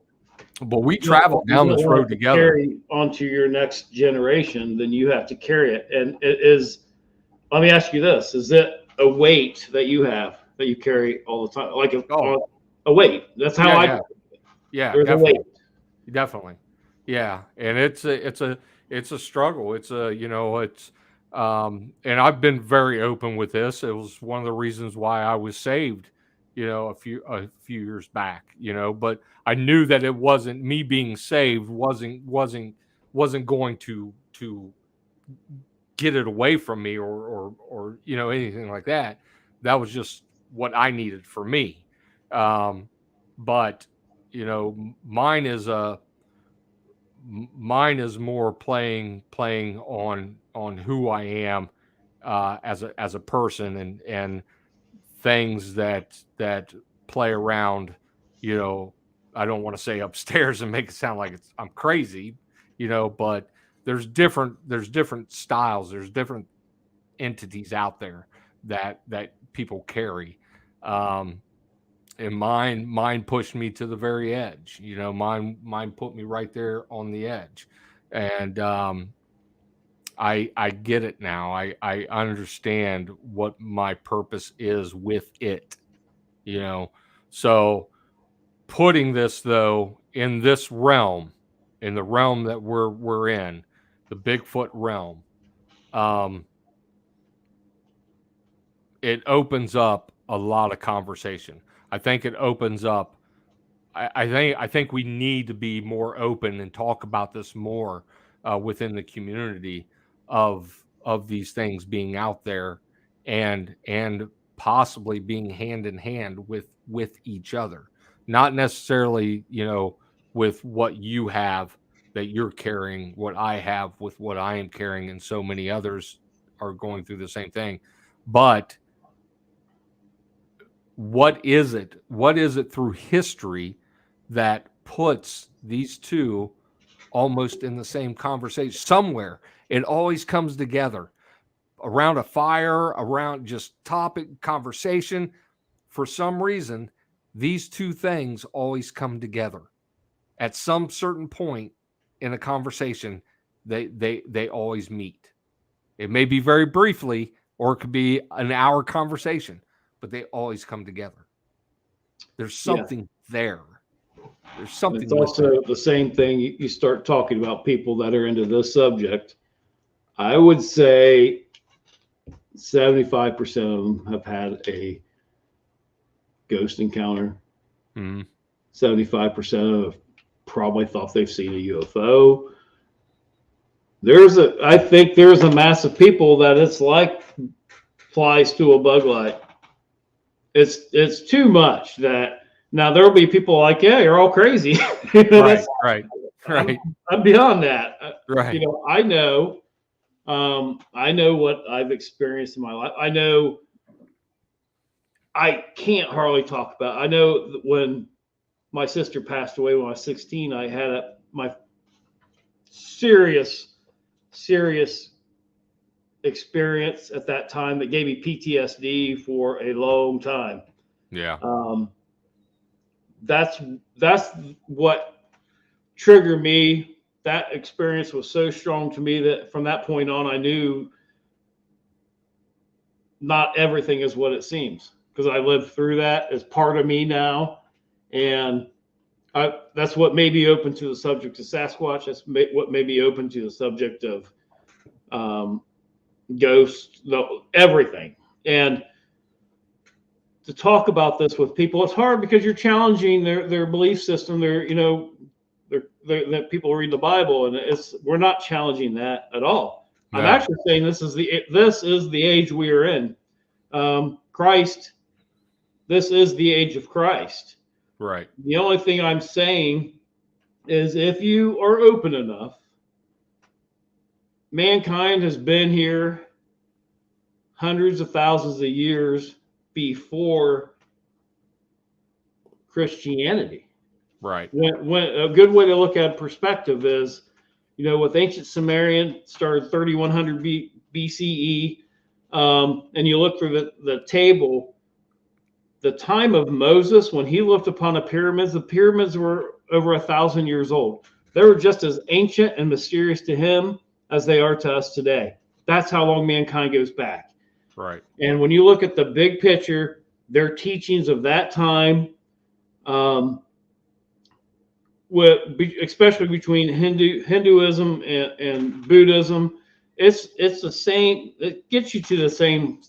Speaker 1: but we traveled down this road together.
Speaker 2: Carry onto your next generation, then you have to carry it. And it is, let me ask you this: is it a weight that you have that you carry all the time, like a weight? That's how
Speaker 1: yeah,
Speaker 2: there's
Speaker 1: definitely.
Speaker 2: a weight.
Speaker 1: Definitely. Yeah. And it's a struggle. And I've been very open with this. It was one of the reasons why I was saved, a few years back, but I knew that it wasn't me being saved wasn't going to get it away from me or anything like that. That was just what I needed for me. But mine is more playing on who I am as a person, and things that play around. I don't want to say upstairs and make it sound like I'm crazy, but there's different styles, there's different entities out there that people carry. And mine pushed me to the very edge. Mine put me right there on the edge. And I get it now. I understand what my purpose is with it. So putting this though in this realm, in the realm that we're in, the Bigfoot realm, it opens up a lot of conversation. I think it opens up. I think we need to be more open and talk about this more within the community of these things being out there, and possibly being hand in hand with each other. Not necessarily, with what you have that you're carrying, what I have with what I am carrying, and so many others are going through the same thing. But what is it? What is it through history that puts these two almost in the same conversation? Somewhere it always comes together around a fire, around just topic conversation. For some reason, these two things always come together at some certain point in a conversation. They always meet. It may be very briefly, or it could be an hour conversation, but they always come together. There's something there. There's something.
Speaker 2: It's also the same thing. You start talking about people that are into this subject. I would say 75% of them have had a ghost encounter.
Speaker 1: Mm-hmm.
Speaker 2: 75% of probably thought they've seen a UFO. I think there's a mass of people that it's like flies to a bug light. It's too much. That now there'll be people like, yeah, you're all crazy.
Speaker 1: Right.
Speaker 2: I'm beyond that.
Speaker 1: Right.
Speaker 2: I know what I've experienced in my life. I know I can't hardly talk about. I know that when my sister passed away when I was 16, I had my serious experience at that time that gave me PTSD for a long time.
Speaker 1: Yeah.
Speaker 2: That's what triggered me that experience was so strong to me that from that point on, I knew not everything is what it seems, because I lived through that as part of me now. And that's what made me open to the subject of Sasquatch. That's what made me open to the subject of ghosts, everything. And to talk about this with people, it's hard because you're challenging their belief system. That people read the Bible, and we're not challenging that at all. No. I'm actually saying this is the age we are in. Christ, this is the age of Christ.
Speaker 1: Right.
Speaker 2: The only thing I'm saying is, if you are open enough, mankind has been here hundreds of thousands of years before Christianity.
Speaker 1: Right.
Speaker 2: When a good way to look at perspective is, with ancient Sumerian started 3100 BCE, and you look through the table, the time of Moses, when he looked upon the pyramids were over 1,000 years old. They were just as ancient and mysterious to him as they are to us today. That's how long mankind goes back.
Speaker 1: Right.
Speaker 2: And when you look at the big picture, their teachings of that time, especially between Hinduism and Buddhism, it's the same. It gets you to the same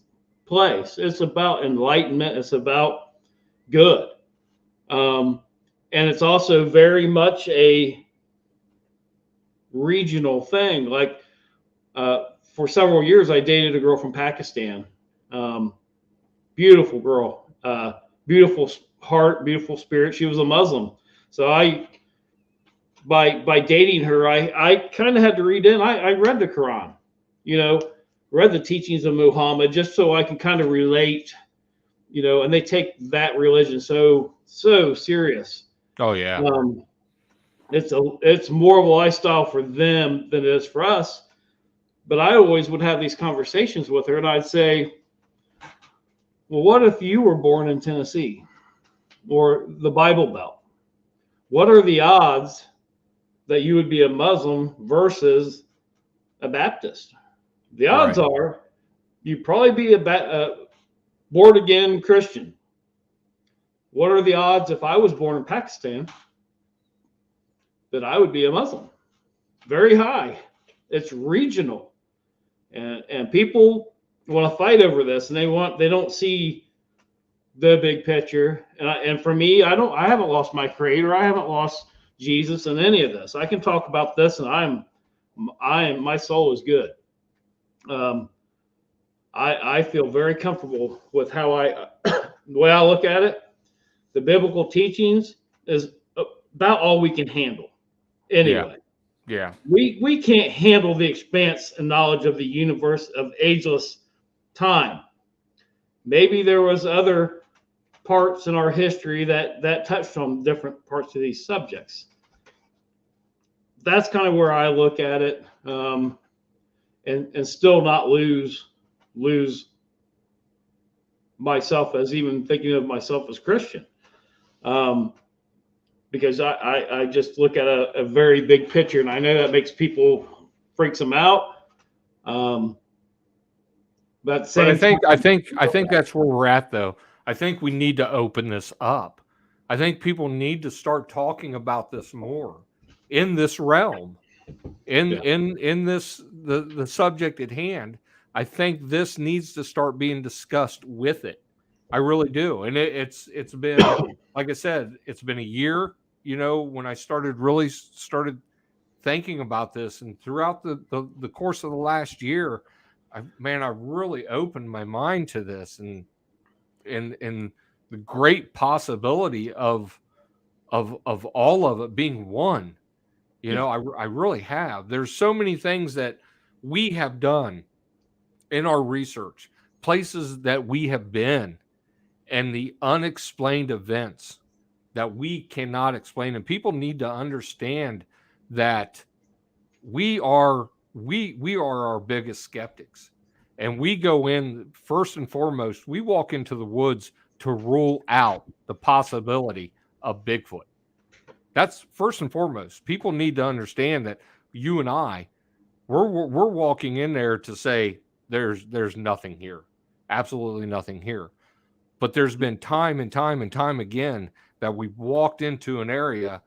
Speaker 2: place. It's about enlightenment. It's about good, and it's also very much a regional thing. Like for several years, I dated a girl from Pakistan. Beautiful girl, beautiful heart, beautiful spirit. She was a Muslim, so by dating her, I kind of had to read in. I read the Quran, read the teachings of Muhammad, just so I can kind of relate, and they take that religion so serious.
Speaker 1: Oh yeah.
Speaker 2: It's more of a lifestyle for them than it is for us. But I always would have these conversations with her, and I'd say, well, what if you were born in Tennessee or the Bible Belt? What are the odds that you would be a Muslim versus a Baptist? The odds are you'd probably be a born again Christian. What are the odds if I was born in Pakistan that I would be a Muslim? Very high. It's regional. And people want to fight over this, and they don't see the big picture. And for me, I haven't lost my creator. I haven't lost Jesus in any of this. I can talk about this, and my soul is good. I feel very comfortable with how the way I look at it. The biblical teachings is about all we can handle. Anyway.
Speaker 1: Yeah.
Speaker 2: We can't handle the expanse and knowledge of the universe of ageless time. Maybe there was other parts in our history that touched on different parts of these subjects. That's kind of where I look at it, and still not lose myself as even thinking of myself as Christian. Because I just look at a very big picture, and I know that freaks them out. But
Speaker 1: I think that's where we're at, though. I think we need to open this up. I think people need to start talking about this more in this realm, in this the subject at hand. I think this needs to start being discussed with it. I really do, and it's been, like I said, it's been a year. When I started thinking about this, and throughout the course of the last year, I really opened my mind to this, and the great possibility of all of it being one. I really have. There's so many things that we have done in our research, places that we have been, and the unexplained events that we cannot explain. And people need to understand that we are our biggest skeptics. And we go in, first and foremost, we walk into the woods to rule out the possibility of Bigfoot. That's first and foremost. People need to understand that you and I, we're walking in there to say there's nothing here, absolutely nothing here. But there's been time and time and time again that we've walked into an area,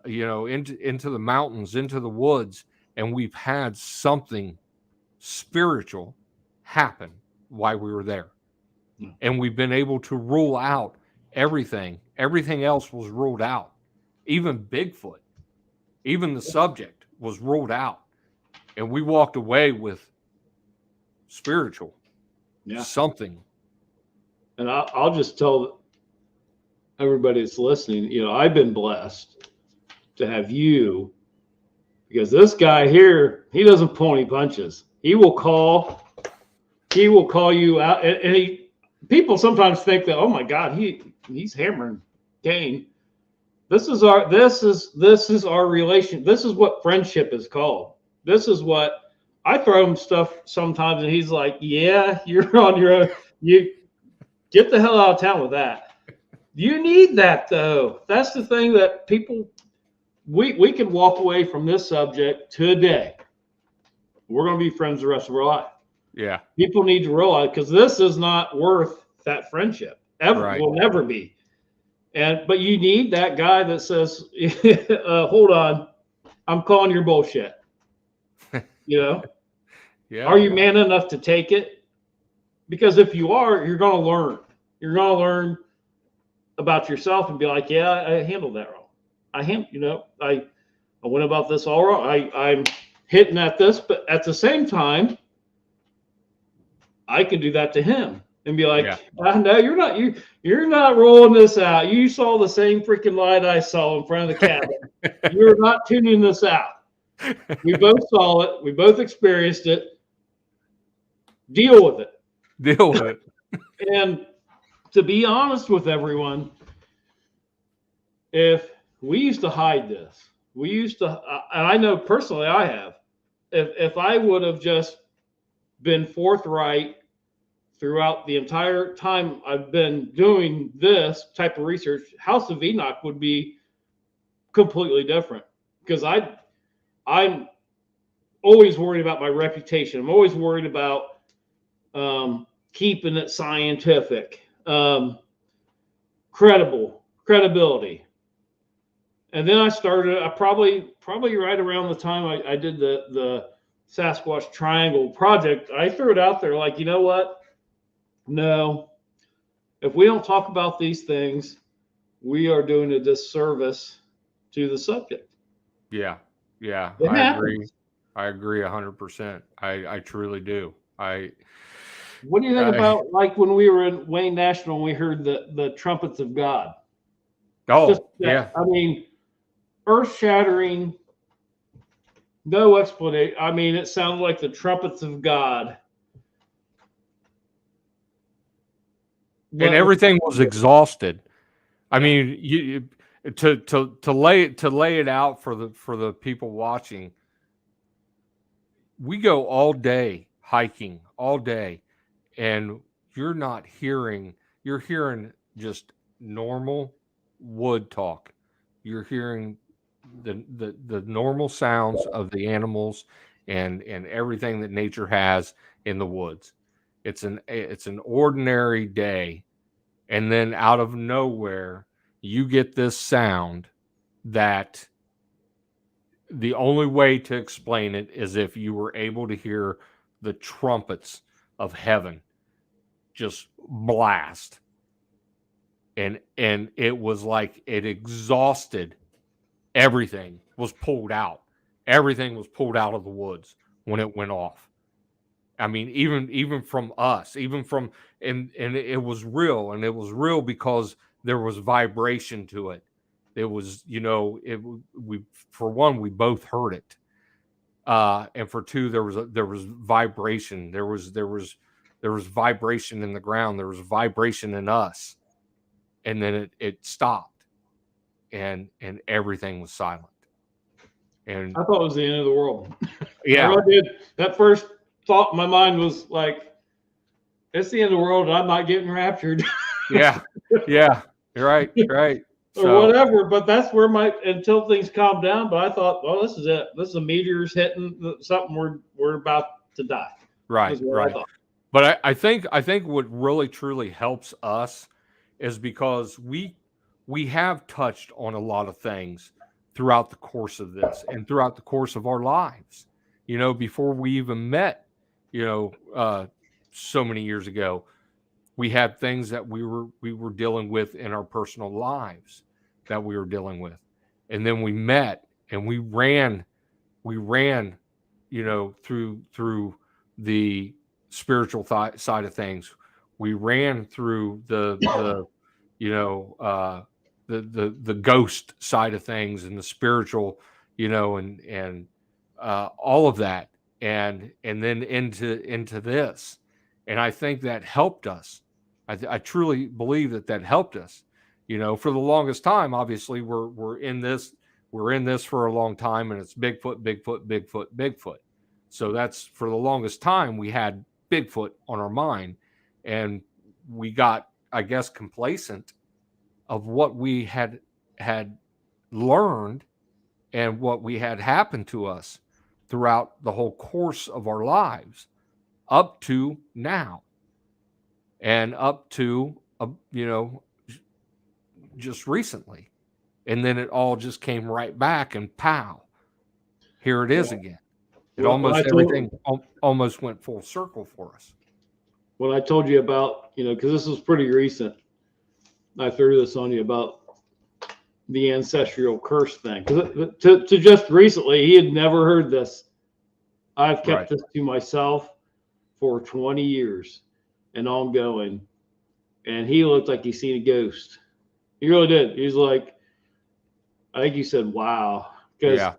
Speaker 1: into the mountains, into the woods, and we've had something spiritual happen while we were there. And we've been able to rule out everything. Everything else was ruled out. Even Bigfoot, even the subject was ruled out. And we walked away with spiritual, something.
Speaker 2: And I'll just tell everybody that's listening, I've been blessed to have you, because this guy here, he doesn't pull any punches. He will call you out, and people sometimes think that, oh my God, he's hammering Kain. This is our relation. This is what friendship is called. This is what I throw him stuff sometimes, and he's like, yeah, you're on your own. You get the hell out of town with that. You need that, though. That's the thing that people, we can walk away from this subject today. We're going to be friends the rest of our life.
Speaker 1: Yeah.
Speaker 2: People need to realize, because this is not worth that friendship. Ever. Right. Will never be. But you need that guy that says, hold on, I'm calling your bullshit. Yeah. Are you man enough to take it? Because if you are, you're going to learn. You're going to learn about yourself and be like, yeah, I handled that wrong. I went about this all wrong. I'm hitting at this, but at the same time, I could do that to him and be like, no, you're not rolling this out. You saw the same freaking light I saw in front of the cabin. You're not tuning this out. We both saw it. We both experienced it. Deal with it.
Speaker 1: Deal with it.
Speaker 2: And to be honest with everyone, if we used to hide this, and I know personally I have, if I would have just been forthright throughout the entire time I've been doing this type of research, House of Enoch would be completely different, because I'm always worried about my reputation. I'm always worried about keeping it scientific, credibility. And then I probably right around the time I did the Sasquatch Triangle Project, I threw it out there like, you know what? No, if we don't talk about these things, we are doing a disservice to the subject.
Speaker 1: Yeah. I agree 100%. I truly do.
Speaker 2: What do you think about, like, when we were in Wayne National and we heard the trumpets of God?
Speaker 1: Yeah.
Speaker 2: I mean, earth-shattering, no explanation. I mean, it sounded like the trumpets of God.
Speaker 1: And everything was exhausted. I mean, to lay it out for the people watching. We go all day hiking, all day, and you're hearing just normal wood talk. You're hearing the normal sounds of the animals and everything that nature has in the woods. It's an ordinary day, and then out of nowhere you get this sound that the only way to explain it is if you were able to hear the trumpets of heaven just blast. And it was like it exhausted. Everything was pulled out. Everything was pulled out of the woods when it went off. I mean, even from us, and it was real, and it was real because there was vibration to it. It was, for one, we both heard it, and for two, there was vibration. There was vibration in the ground. There was vibration in us, and then it stopped, and everything was silent. And
Speaker 2: I thought it was the end of the world.
Speaker 1: Yeah,
Speaker 2: I really did. That first thought in my mind was like, it's the end of the world and I'm not getting raptured.
Speaker 1: yeah, you're right.
Speaker 2: or
Speaker 1: So
Speaker 2: whatever. But that's where until things calm down. But I thought, well, this is it. This is a meteor's hitting something. We're about to die.
Speaker 1: right,
Speaker 2: Is what I
Speaker 1: right.
Speaker 2: thought.
Speaker 1: But I think what really truly helps us is because we have touched on a lot of things throughout the course of this and throughout the course of our lives. Before we even met, so many years ago, we had things that we were dealing with in our personal lives that we were dealing with, and then we met and we ran through the spiritual side of things. We ran through the you know the ghost side of things and the spiritual, and all of that, and then into this. And I think that helped us. I truly believe that helped us. For the longest time, obviously, we're in this for a long time, and it's Bigfoot, Bigfoot, Bigfoot, Bigfoot. So that's, for the longest time, we had Bigfoot on our mind, and we got, I guess, complacent of what we had learned and what we had happened to us throughout the whole course of our lives up to now, and up to just recently. And then it all just came right back, and pow, here it is again. It
Speaker 2: When I
Speaker 1: almost
Speaker 2: told
Speaker 1: everything almost went full circle for us.
Speaker 2: when I told you about, because this was pretty recent, I threw this on you about the ancestral curse thing. Because to just recently, he had never heard this. I've kept
Speaker 1: Right.
Speaker 2: this to myself for 20 years and ongoing. And he looked like he seen a ghost. He really did. He was like, I think he said, wow, because
Speaker 1: Yeah.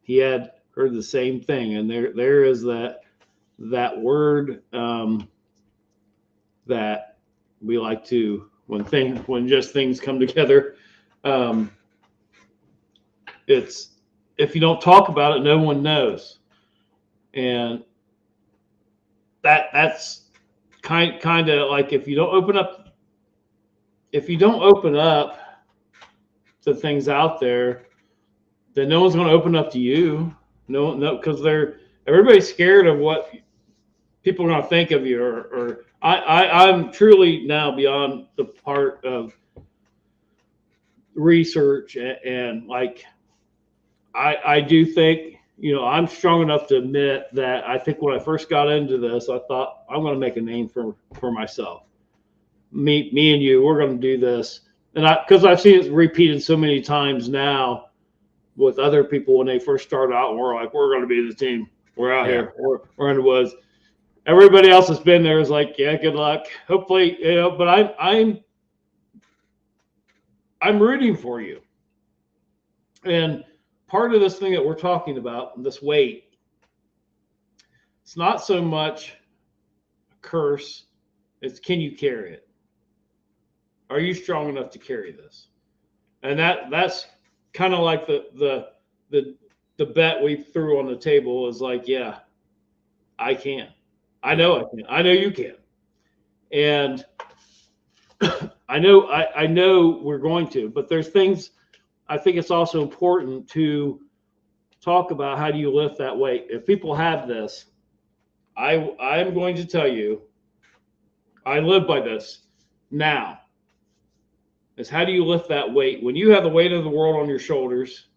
Speaker 2: he had heard the same thing. And there is that word that we like to, when just things come together, it's, if you don't talk about it, no one knows. And that's kind of like, if you don't open up to things out there, then no one's going to open up to you. No, because everybody's scared of what people are going to think of you. Or I'm truly now beyond the part of research, and like, I do think, I'm strong enough to admit that I think when I first got into this, I thought, I'm going to make a name for myself. Me and you, we're going to do this. And because I've seen it repeated so many times now with other people when they first started out, and we're like, we're going to be the team. We're out
Speaker 1: Yeah.
Speaker 2: here. We're in the woods. Everybody else that's been there is like, yeah, good luck. Hopefully, but I'm rooting for you. And part of this thing that we're talking about, this weight, it's not so much a curse, it's, can you carry it? Are you strong enough to carry this? And that's kind of like the bet we threw on the table is like, yeah, I can. I know I can. I know you can. And I know we're going to, but there's things. I think it's also important to talk about, how do you lift that weight? If people have this, I'm going to tell you, I live by this now, is how do you lift that weight? When you have the weight of the world on your shoulders,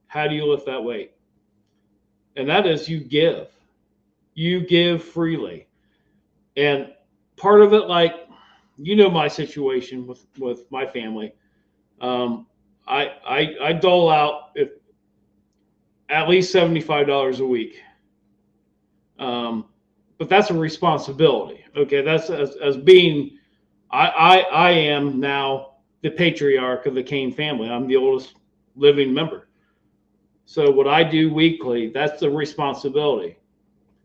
Speaker 2: how do you lift that weight? And that is, you give freely. And part of it, like, my situation with my family, I dole out at least $75 a week. But that's a responsibility. Okay, that's as being, I am now the patriarch of the Kain family. I'm the oldest living member. So what I do weekly, that's the responsibility.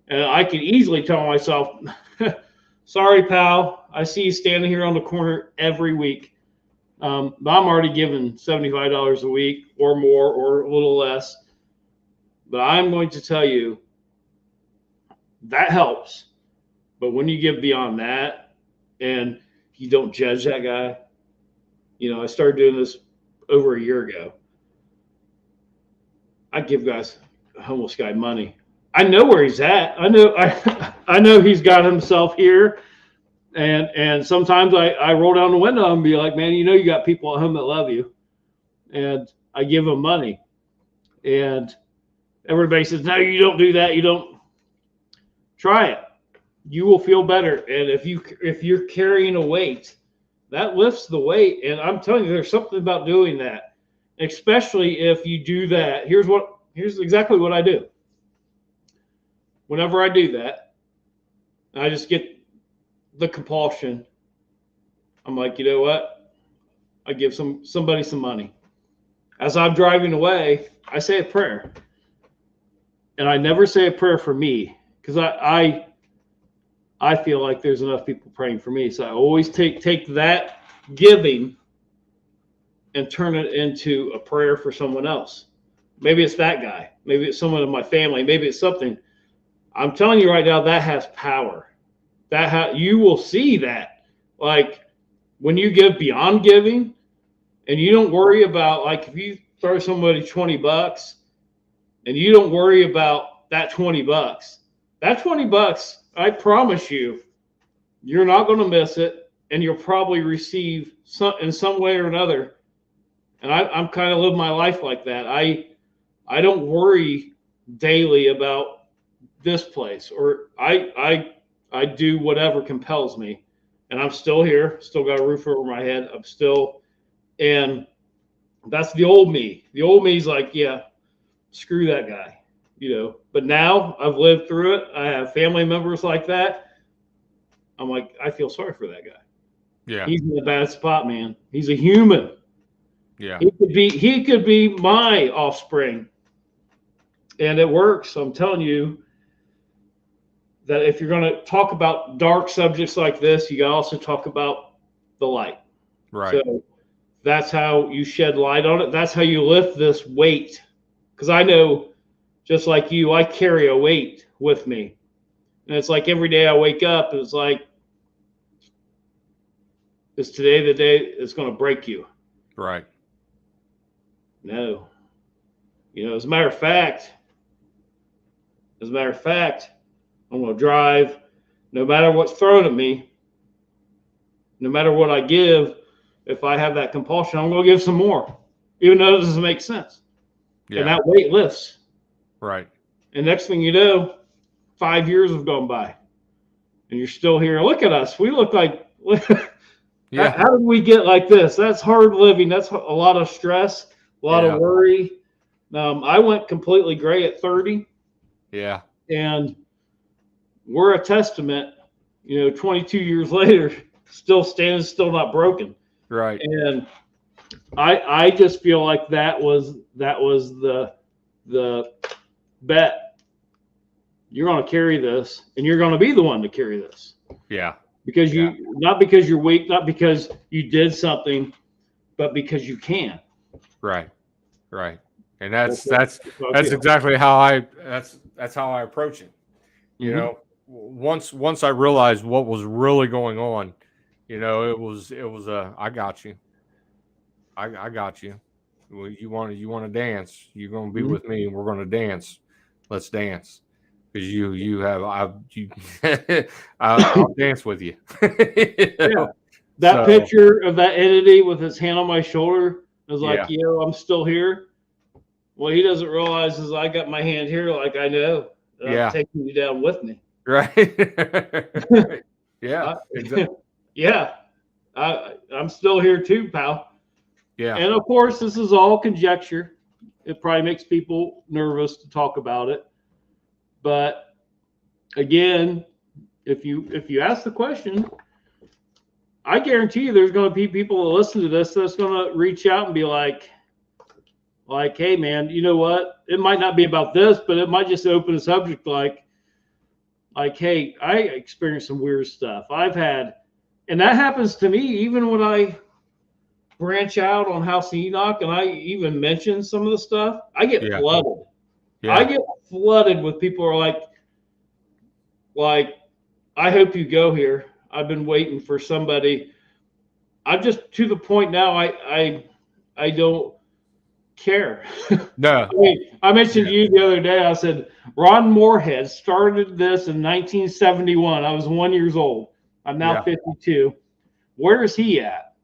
Speaker 2: And I could easily tell myself, sorry, pal, I see you standing here on the corner every week. But I'm already giving $75 a week or more or a little less. But I'm going to tell you, that helps. But when you give beyond that, and you don't judge that guy, I started doing this over a year ago, I give guys a homeless guy money. I know where he's at. I know he's got himself here. And sometimes I roll down the window and be like, man, you know, you got people at home that love you. And I give them money. And everybody says, no, you don't do that. You don't. Try it. You will feel better. And if you're carrying a weight, that lifts the weight. And I'm telling you, there's something about doing that, especially if you do that. Here's exactly what I do. Whenever I do that, I just get the compulsion. I'm like, you know what? I give somebody some money. As I'm driving away, I say a prayer. And I never say a prayer for me, because I feel like there's enough people praying for me. So I always take that giving and turn it into a prayer for someone else. Maybe it's that guy. Maybe it's someone in my family. Maybe it's something. I'm telling you right now, that has power. You will see that. Like when you give beyond giving, and you don't worry about, like, if you throw somebody $20 and you don't worry about that $20, I promise you, you're not going to miss it, and you'll probably receive in some way or another. And I'm kind of living my life like that. I don't worry daily about this place, or I do whatever compels me, and I'm still here, still got a roof over my head. And that's the old me. The old me's like, yeah, screw that guy, you know. But now I've lived through it. I have family members like that. I'm like, I feel sorry for that guy.
Speaker 1: Yeah.
Speaker 2: He's in a bad spot, man. He's a human.
Speaker 1: Yeah.
Speaker 2: He could be my offspring. And it works. I'm telling you that if you're going to talk about dark subjects like this, you got to also talk about the light.
Speaker 1: Right.
Speaker 2: So that's how you shed light on it. That's how you lift this weight. Because I know, just like you, I carry a weight with me. And it's like every day I wake up, it's like, is today the day it's going to break you?
Speaker 1: Right.
Speaker 2: No. You know, as a matter of fact, I'm going to drive, no matter what's thrown at me, no matter what I give. If I have that compulsion, I'm going to give some more, even though it doesn't make sense.
Speaker 1: Yeah.
Speaker 2: And that weight lifts.
Speaker 1: Right.
Speaker 2: And next thing you know, 5 years have gone by, and you're still here. Look at us. We look like,
Speaker 1: Yeah.
Speaker 2: How did we get like this? That's hard living. That's a lot of stress, a lot of worry. I went completely gray at 30.
Speaker 1: Yeah.
Speaker 2: And we're a testament, 22 years later, still standing, still not broken.
Speaker 1: Right.
Speaker 2: And I just feel like that was the bet. You're going to carry this, and you're going to be the one to carry this.
Speaker 1: Yeah.
Speaker 2: Because not because you're weak, not because you did something, but because you can.
Speaker 1: Right. Right. And that's exactly how that's how I approach it. You know, once I realized what was really going on, it was I got you. I got you. Well, you want to dance? You're going to be with me, and we're going to dance. Let's dance, because I'll dance with you.
Speaker 2: Yeah. That picture of that entity with his hand on my shoulder is like, I'm still here. What he doesn't realize is I got my hand here, like I know. I'm taking you down with me.
Speaker 1: Right. Yeah. Exactly.
Speaker 2: Yeah. I'm still here too, pal.
Speaker 1: Yeah.
Speaker 2: And of course, this is all conjecture. It probably makes people nervous to talk about it. But again, if you ask the question, I guarantee you there's going to be people that listen to this that's going to reach out and be like, hey, man, you know what? It might not be about this, but it might just open a subject like, hey, I experienced some weird stuff. And that happens to me even when I branch out on House of Enoch and I even mention some of the stuff. I get flooded. Yeah. I get flooded with people who are like, I hope you go here. I've been waiting for somebody. I'm just to the point now. I I don't care.
Speaker 1: No.
Speaker 2: I mean, I mentioned to you the other day, I said, Ron Moorhead started this in 1971. I was 1 year old. I'm now 52. Where is he at?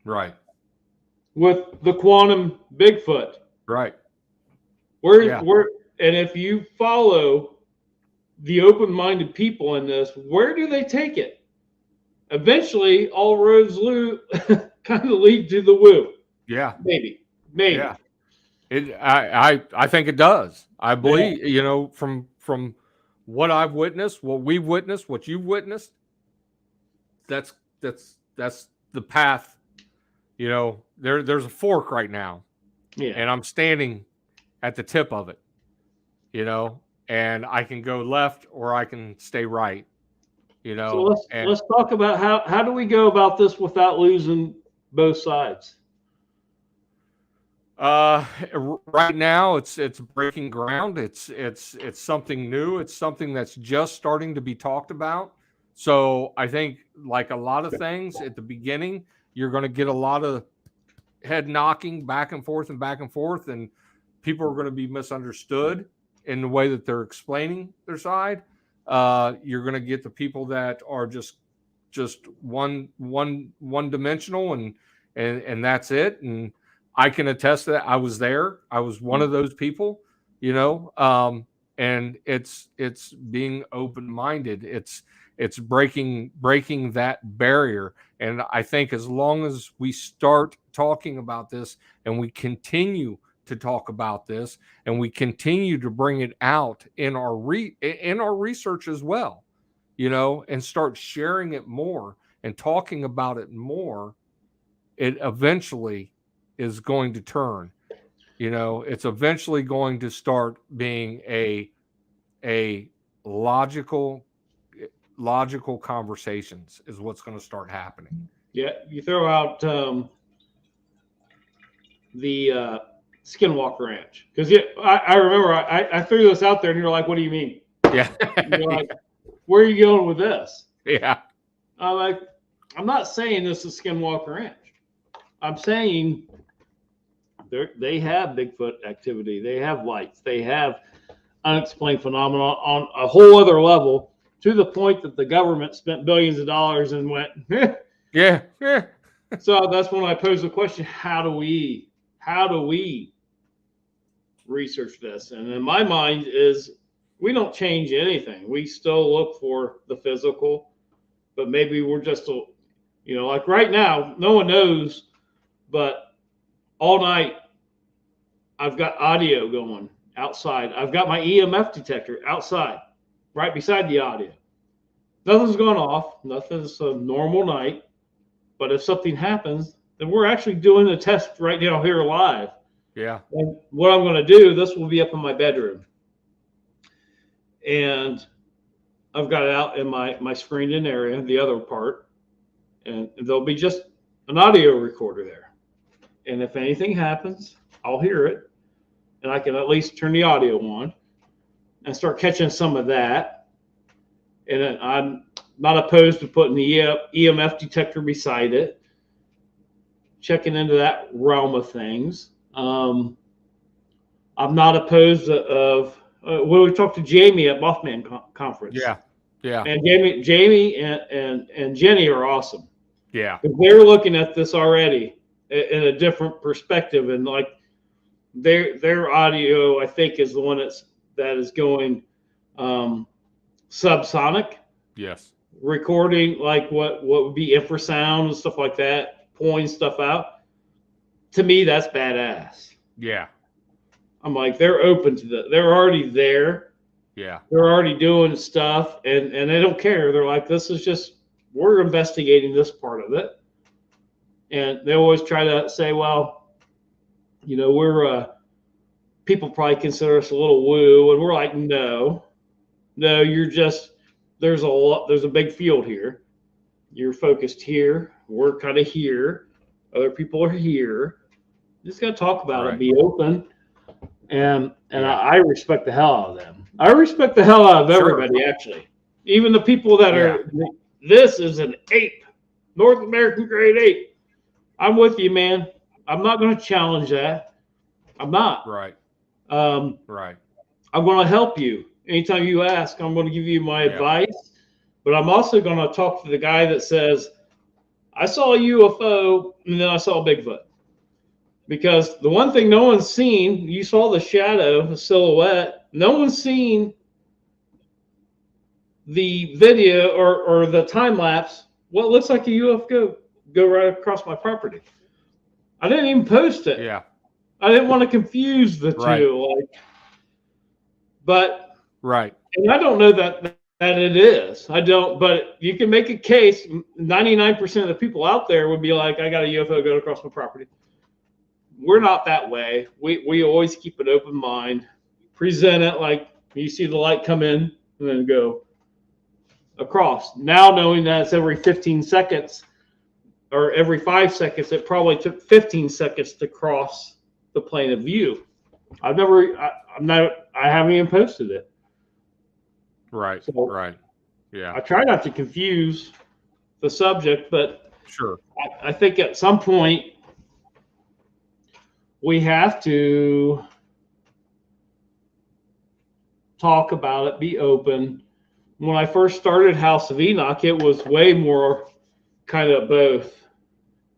Speaker 1: Right.
Speaker 2: With the quantum Bigfoot.
Speaker 1: Right.
Speaker 2: Where, and if you follow the open-minded people in this, where do they take it? Eventually, all roads kind of lead to the woo.
Speaker 1: Yeah.
Speaker 2: Maybe.
Speaker 1: Yeah. I think it does. I believe, from what I've witnessed, what we've witnessed, what you've witnessed, that's the path. There's a fork right now.
Speaker 2: Yeah.
Speaker 1: And I'm standing at the tip of it. And I can go left or I can stay right.
Speaker 2: So let's talk about how do we go about this without losing both sides?
Speaker 1: Right now it's breaking ground. It's something new. It's something that's just starting to be talked about. So I think, like a lot of things at the beginning, you're going to get a lot of head knocking back and forth, and people are going to be misunderstood in the way that they're explaining their side. You're going to get the people that are just one dimensional, and that's it. And I can attest to that. I was there. I was one of those people, and it's being open-minded. It's breaking that barrier. And I think as long as we start talking about this and we continue to talk about this and we continue to bring it out in our research as well, and start sharing it more and talking about it more, it eventually is going to turn. It's eventually going to start being a logical conversations is what's going to start happening.
Speaker 2: Yeah, you throw out the Skinwalker Ranch, because I remember I threw this out there, and you're like, "What do you mean?"
Speaker 1: Yeah,
Speaker 2: you're like, "Where are you going with this?"
Speaker 1: Yeah,
Speaker 2: I'm like, "I'm not saying this is Skinwalker Ranch. I'm saying they have Bigfoot activity. They have lights. They have unexplained phenomena on a whole other level." To the point that the government spent billions of dollars and went,
Speaker 1: yeah.
Speaker 2: So that's when I posed the question: How do we research this? And in my mind is we don't change anything. We still look for the physical, but maybe we're just like right now, no one knows, but all night I've got audio going outside. I've got my EMF detector outside, right beside the audio. Nothing's gone off. Nothing's a normal night. But if something happens, then we're actually doing a test right now here live.
Speaker 1: Yeah.
Speaker 2: And what I'm going to do, this will be up in my bedroom. And I've got it out in my screened-in area, the other part. And there'll be just an audio recorder there. And if anything happens, I'll hear it. And I can at least turn the audio on and start catching some of that. And I'm not opposed to putting the EMF detector beside it, checking into that realm of things. I'm not opposed of when we talked to Jamie at Mothman Conference.
Speaker 1: Yeah.
Speaker 2: And Jamie and Jenny are awesome.
Speaker 1: Yeah.
Speaker 2: They're looking at this already in a different perspective, and like their audio, I think, is the one that is going subsonic.
Speaker 1: Yes.
Speaker 2: Recording like what would be infrasound and stuff like that, pulling stuff out. To me, that's badass.
Speaker 1: Yeah.
Speaker 2: I'm like, they're open to that. They're already there.
Speaker 1: Yeah.
Speaker 2: They're already doing stuff, and they don't care. They're like, this is just, we're investigating this part of it. And they always try to say, well, we're people probably consider us a little woo, and we're like, no, you're just, there's a big field here. You're focused here. We're kind of here. Other people are here. You just got to talk about it. Be open. And I respect the hell out of them. I respect the hell out of everybody, actually. Even the people that are, this is an ape, North American great ape. I'm with you, man. I'm not going to challenge that. I'm not.
Speaker 1: Right.
Speaker 2: Um,
Speaker 1: Right.
Speaker 2: I'm going to help you. Anytime you ask, I'm going to give you my
Speaker 1: Yeah.
Speaker 2: advice. But I'm also going to talk to the guy that says, I saw a UFO and then I saw a Bigfoot. Because the one thing no one's seen, you saw the shadow, the silhouette. No one's seen the video or the time lapse. Well, it looks like a UFO go right across my property. I didn't even post it.
Speaker 1: Yeah.
Speaker 2: I didn't want to confuse the
Speaker 1: Right.
Speaker 2: two. But
Speaker 1: Right.
Speaker 2: and I don't know that it is. I don't. But you can make a case. 99% of the people out there would be like, I got a UFO going across my property. We're not that way. We always keep an open mind. Present it like you see the light come in and then go across. Now knowing that it's every 15 seconds or every 5 seconds, it probably took 15 seconds to cross the plane of view. I haven't even posted it.
Speaker 1: Right.
Speaker 2: So
Speaker 1: Right. Yeah.
Speaker 2: I try not to confuse the subject, but
Speaker 1: Sure.
Speaker 2: I think at some point we have to talk about it, be open. When I first started House of Enoch, it was way more kind of both.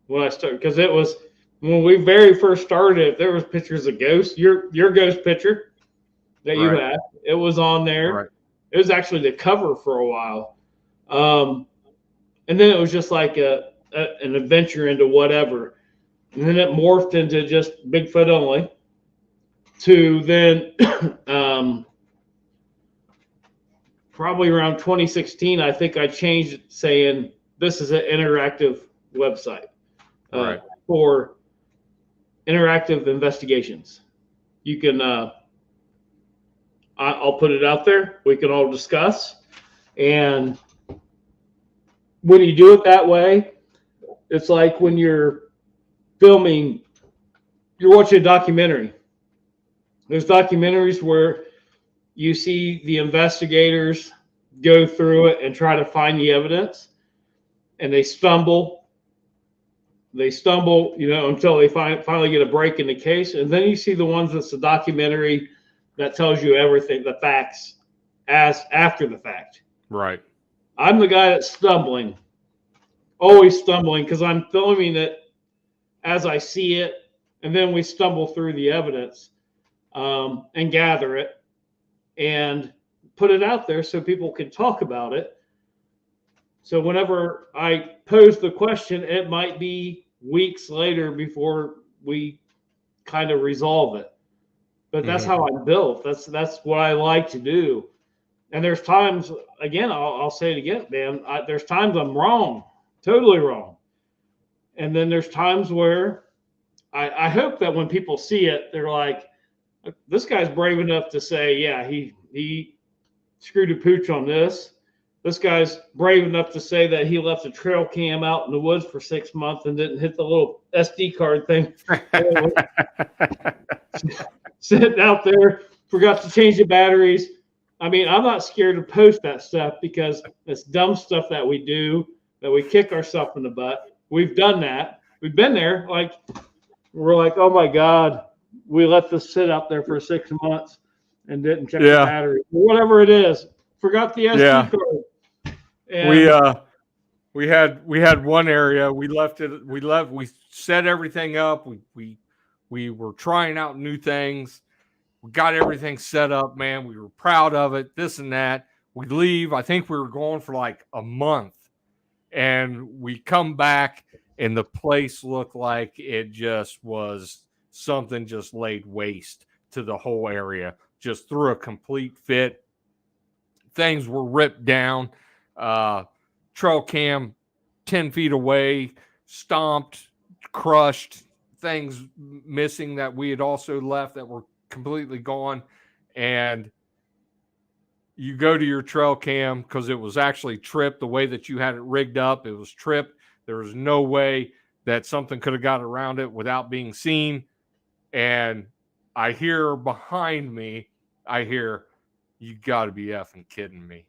Speaker 2: When I started, because it was when we very first started, there was pictures of ghosts. Your ghost picture that you
Speaker 1: Right.
Speaker 2: had, it was on there.
Speaker 1: Right.
Speaker 2: It was actually the cover for a while, and then it was just like an adventure into whatever, and then it morphed into just Bigfoot only. To then, probably around 2016, I think I changed it saying this is an interactive website
Speaker 1: Right.
Speaker 2: for interactive investigations. You can, I'll put it out there. We can all discuss. And when you do it that way, it's like when you're filming, you're watching a documentary. There's documentaries where you see the investigators go through it and try to find the evidence, and they stumble, until they finally get a break in the case. And then you see the ones that's a documentary that tells you everything, the facts, as after the fact.
Speaker 1: Right.
Speaker 2: I'm the guy that's stumbling, always stumbling, because I'm filming it as I see it, and then we stumble through the evidence and gather it and put it out there so people can talk about it. So whenever I pose the question, it might be weeks later before we kind of resolve it. But that's how I'm built. That's what I like to do. And there's times, again, I'll say it again, man. There's times I'm wrong, totally wrong. And then there's times where I hope that when people see it, they're like, this guy's brave enough to say, yeah, he screwed a pooch on this. This guy's brave enough to say that he left a trail cam out in the woods for 6 months and didn't hit the little SD card thing. Sitting out there, forgot to change the batteries. I mean, I'm not scared to post that stuff because it's dumb stuff that we do, that we kick ourselves in the butt. We've done that. We've been there. Like, we're like, oh my God, we let this sit out there for 6 months and didn't check the battery. Whatever it is. Forgot the SD card. And
Speaker 1: we had one area, we set everything up. We were trying out new things. We got everything set up, man. We were proud of it, this and that. We leave. I think we were going for like a month. And we come back, and the place looked like it just was something just laid waste to the whole area. Just threw a complete fit. Things were ripped down. Trail cam 10 feet away, stomped, crushed, things missing that we had also left that were completely gone. And you go to your trail cam because it was actually tripped the way that you had it rigged up. It was tripped. There was no way that something could have got around it without being seen. And I hear behind me, you got to be effing kidding me.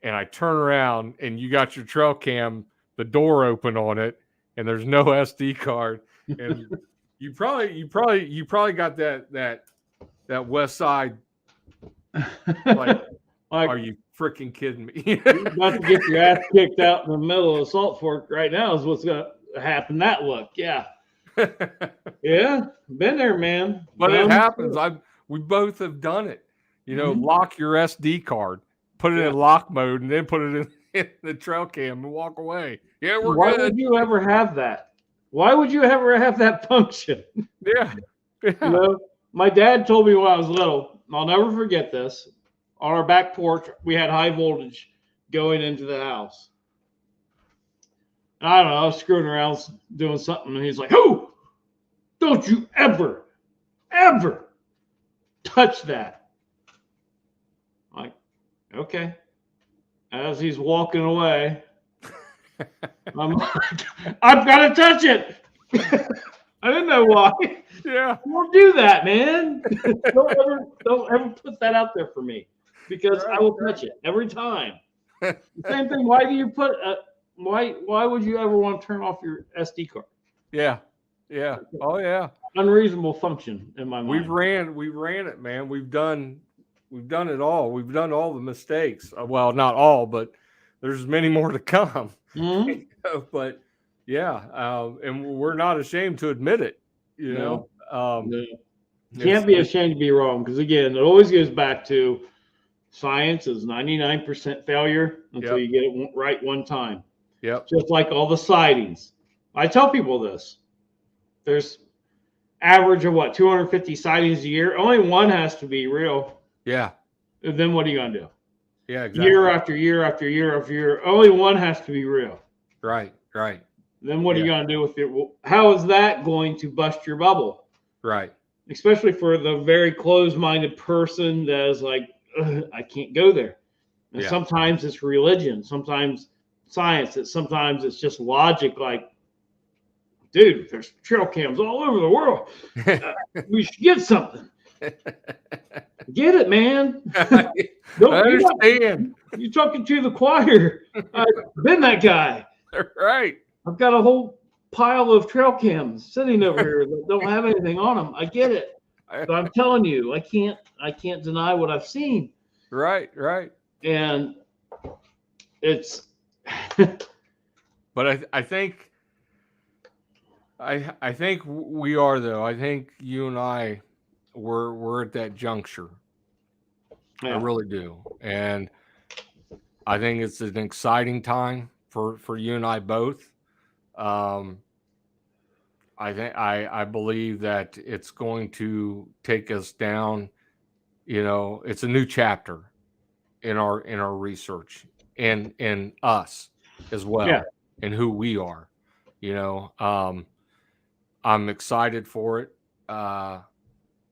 Speaker 1: And I turn around, and you got your trail cam, the door open on it, and there's no SD card. And You probably got that West Side. Like,
Speaker 2: Like,
Speaker 1: are you freaking kidding me?
Speaker 2: you're about to get your ass kicked out in the middle of Salt Fork right now is what's going to happen. That look, yeah. Yeah, been there, man.
Speaker 1: But it
Speaker 2: Done.
Speaker 1: happens. We both have done it. You know, lock your SD card, put it
Speaker 2: Yeah.
Speaker 1: in lock mode, and then put it in the trail cam and walk away. Yeah, we're
Speaker 2: Why
Speaker 1: good.
Speaker 2: would you ever have that? Why would you ever have that function?
Speaker 1: Yeah.
Speaker 2: You know, my dad told me when I was little, and I'll never forget this. On our back porch, we had high voltage going into the house. And I don't know, I was screwing around doing something, and he's like, "Oh, don't you ever, ever touch that." I'm like, okay. As he's walking away, I'm like, I've got to touch it. I didn't know why.
Speaker 1: Yeah.
Speaker 2: Don't do that, man. don't ever put that out there for me, because I will touch it every time. Same thing. Why do you put? Why would you ever want to turn off your SD card?
Speaker 1: Yeah. Yeah. Oh yeah.
Speaker 2: Unreasonable function in my mind.
Speaker 1: We ran it, man. We've done it all. We've done all the mistakes. Well, not all, but there's many more to come.
Speaker 2: Mm-hmm.
Speaker 1: But yeah, and we're not ashamed to admit it. You know,
Speaker 2: no. You can't be ashamed to be wrong, because again, it always goes back to science is 99% failure until you get it right one time.
Speaker 1: Yep.
Speaker 2: Just like all the sightings. I tell people this. There's average of 250 sightings a year. Only one has to be real.
Speaker 1: Yeah.
Speaker 2: And then what are you going to do?
Speaker 1: Yeah, exactly.
Speaker 2: Year after year after year after year. Only one has to be real.
Speaker 1: Right.
Speaker 2: Then what are you going to do with it? Well, how is that going to bust your bubble?
Speaker 1: Right.
Speaker 2: Especially for the very closed-minded person that is like, I can't go there. And sometimes it's religion, sometimes science, sometimes it's just logic. Like, dude, there's trail cams all over the world. We should get something. Get it, man.
Speaker 1: I understand.
Speaker 2: You're talking to the choir. I've been that guy.
Speaker 1: Right.
Speaker 2: I've got a whole pile of trail cams sitting over here that don't have anything on them. I get it. But I'm telling you, I can't deny what I've seen.
Speaker 1: Right.
Speaker 2: And it's
Speaker 1: but I think we are, though. I think you and I we're at that juncture. I really do. And I think it's an exciting time for you and I both. I believe that it's going to take us down. You know, it's a new chapter in our research and in us as well, and who we are. You know, I'm excited for it.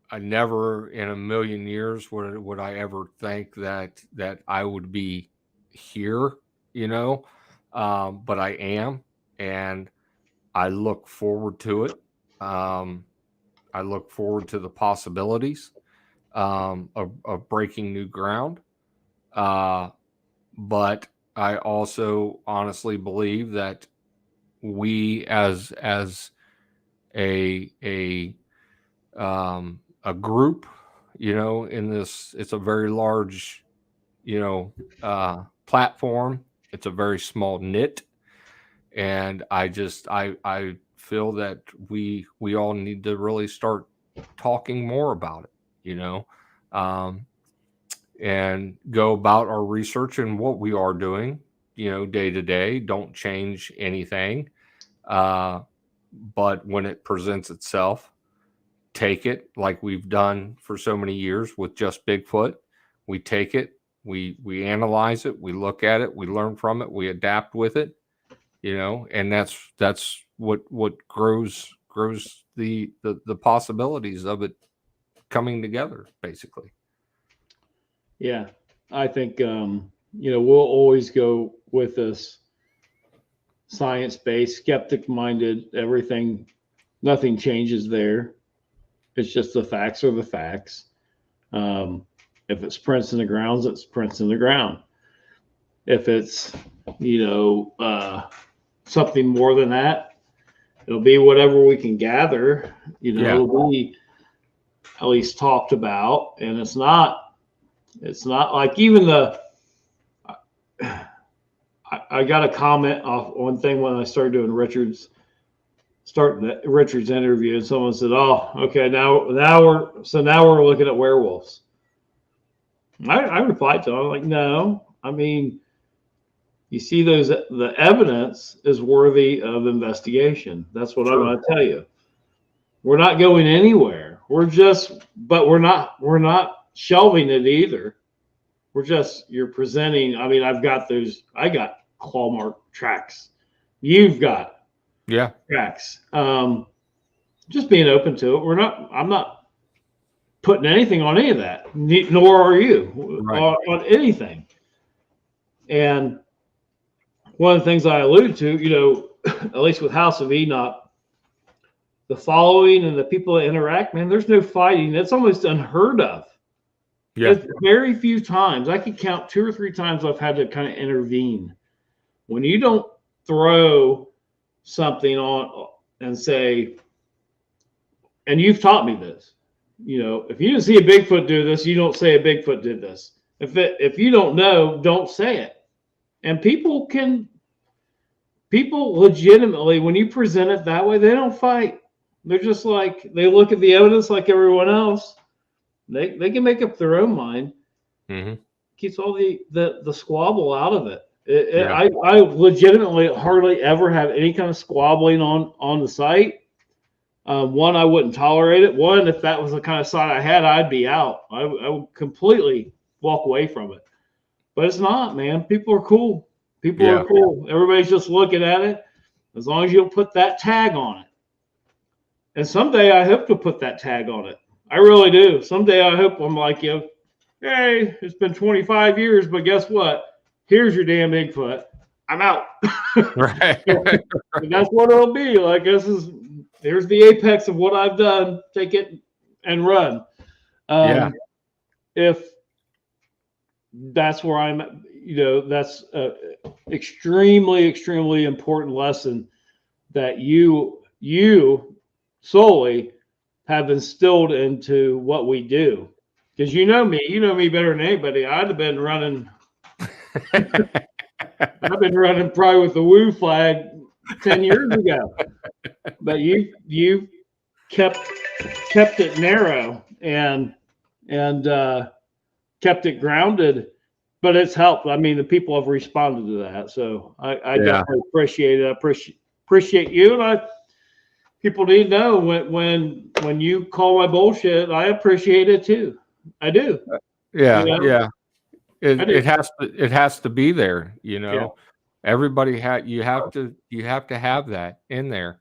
Speaker 1: I never in a million years would I ever think that I would be here. You know, but I am, and I look forward to it. I look forward to the possibilities of breaking new ground. But I also honestly believe that we, as a group, you know, in this, it's a very large, you know, platform. It's a very small knit. And I feel that we all need to really start talking more about it, you know, and go about our research and what we are doing, you know, day to day. Don't change anything. But when it presents itself, take it like we've done for so many years with just Bigfoot. We take it, we analyze it, we look at it, we learn from it, we adapt with it. You know, and that's what grows the possibilities of it coming together, basically.
Speaker 2: Yeah, I think you know, we'll always go with this science-based, skeptic-minded. Everything, nothing changes there. It's just the facts are the facts. If it's prints in the grounds, it's prints in the ground. If it's, you know, something more than that, It'll be whatever we can gather.
Speaker 1: Yeah.
Speaker 2: It'll be at least talked about, and it's not like even the. I got a comment off one thing when I started doing Richard's interview, and someone said, "Oh, okay, now we're looking at werewolves." I replied to them, I'm like, "No, I mean, you see, the evidence is worthy of investigation. That's what I'm going to tell you. We're not going anywhere. But we're not shelving it either. You're presenting. I mean, I got claw mark tracks. You've got tracks. Just being open to it. I'm not putting anything on any of that, nor are you on anything. And one of the things I alluded to, at least with House of Enoch, the following and the people that interact, man, there's no fighting. It's almost unheard of. Yeah. It's very few times. I could count 2 or 3 times I've had to kind of intervene. When you don't throw something on and say, and you've taught me this, if you didn't see a Bigfoot do this, you don't say a Bigfoot did this. If you don't know, don't say it. And people legitimately, when you present it that way, they don't fight. They're just like, they look at the evidence like everyone else. They can make up their own mind. Mm-hmm. Keeps all the squabble out of it. I legitimately hardly ever have any kind of squabbling on the site. One, I wouldn't tolerate it. One, if that was the kind of site I had, I'd be out. I would completely walk away from it. But it's not, man. People are cool. People are cool. Everybody's just looking at it. As long as you don't put that tag on it. And someday I hope to put that tag on it. I really do. Someday I hope I'm like, hey, it's been 25 years, but guess what? Here's your damn Bigfoot. I'm out. Right. And that's what it'll be. Like, here's the apex of what I've done. Take it and run. If that's where I'm at, that's an extremely, extremely important lesson that you solely have instilled into what we do. Because you know me better than anybody. I'd have been running. I've been running probably with the woo flag 10 years ago. But you kept it narrow and kept it grounded. But it's helped. I mean, the people have responded to that. So I definitely appreciate it. I appreciate you. And people need to know when you call my bullshit, I appreciate it too. I do.
Speaker 1: Yeah. It has to be there. Everybody you have to have that in there.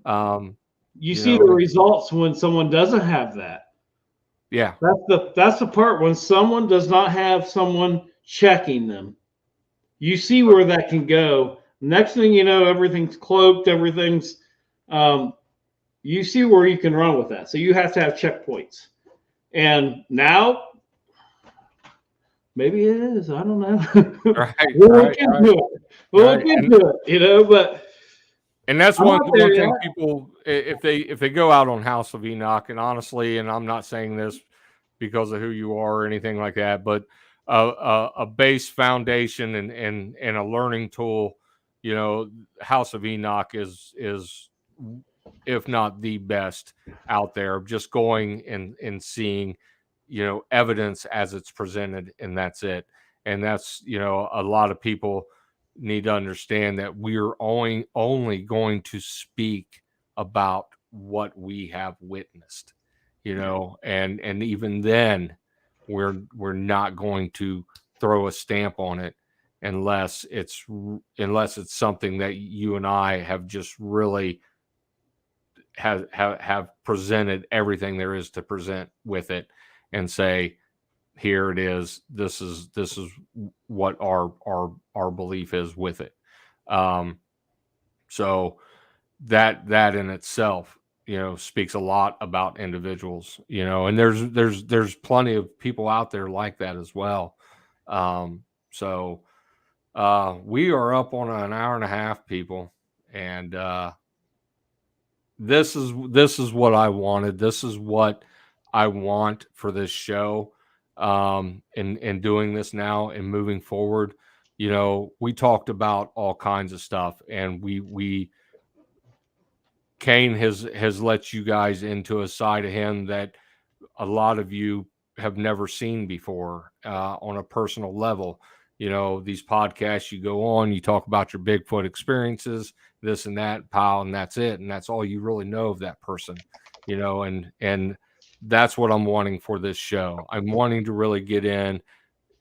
Speaker 2: You see the results when someone doesn't have that.
Speaker 1: Yeah.
Speaker 2: That's the part when someone does not have someone checking them. You see where that can go. Next thing you know, everything's cloaked, everything's you see where you can run with that. So you have to have checkpoints. And now maybe it is. I don't know. We'll look into it. But
Speaker 1: and that's one thing people, if they go out on House of Enoch, and honestly, and I'm not saying this because of who you are or anything like that, but a base foundation and a learning tool, House of Enoch is if not the best out there, just going and seeing, evidence as it's presented, and that's it. And that's, a lot of people need to understand that we're only going to speak about what we have witnessed, and even then we're not going to throw a stamp on it unless it's something that you and I have just really have presented everything there is to present with it, and say, here it is. This is what our belief is with it. So that in itself, speaks a lot about individuals, and there's plenty of people out there like that as well. So we are up on an hour and a half, people, and this is what I wanted. This is what I want for this show. And doing this now and moving forward, you know, we talked about all kinds of stuff, and we Kain has let you guys into a side of him that a lot of you have never seen before, on a personal level. You know, these podcasts, you go on, you talk about your Bigfoot experiences, this and that, pal, and that's it. And that's all you really know of that person, you know, and that's what I'm wanting for this show. I'm wanting to really get in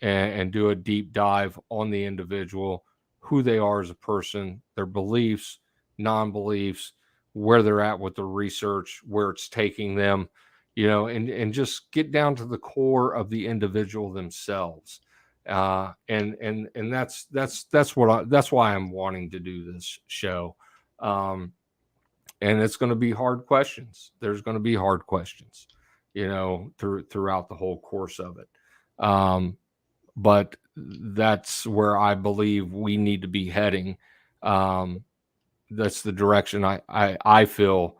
Speaker 1: and do a deep dive on the individual, who they are as a person, their beliefs, non-beliefs, where they're at with the research, where it's taking them, you know, and just get down to the core of the individual themselves. And that's why I'm wanting to do this show. And it's going to be hard questions. There's going to be hard questions, you know, throughout the whole course of it. But that's where I believe we need to be heading. That's the direction I feel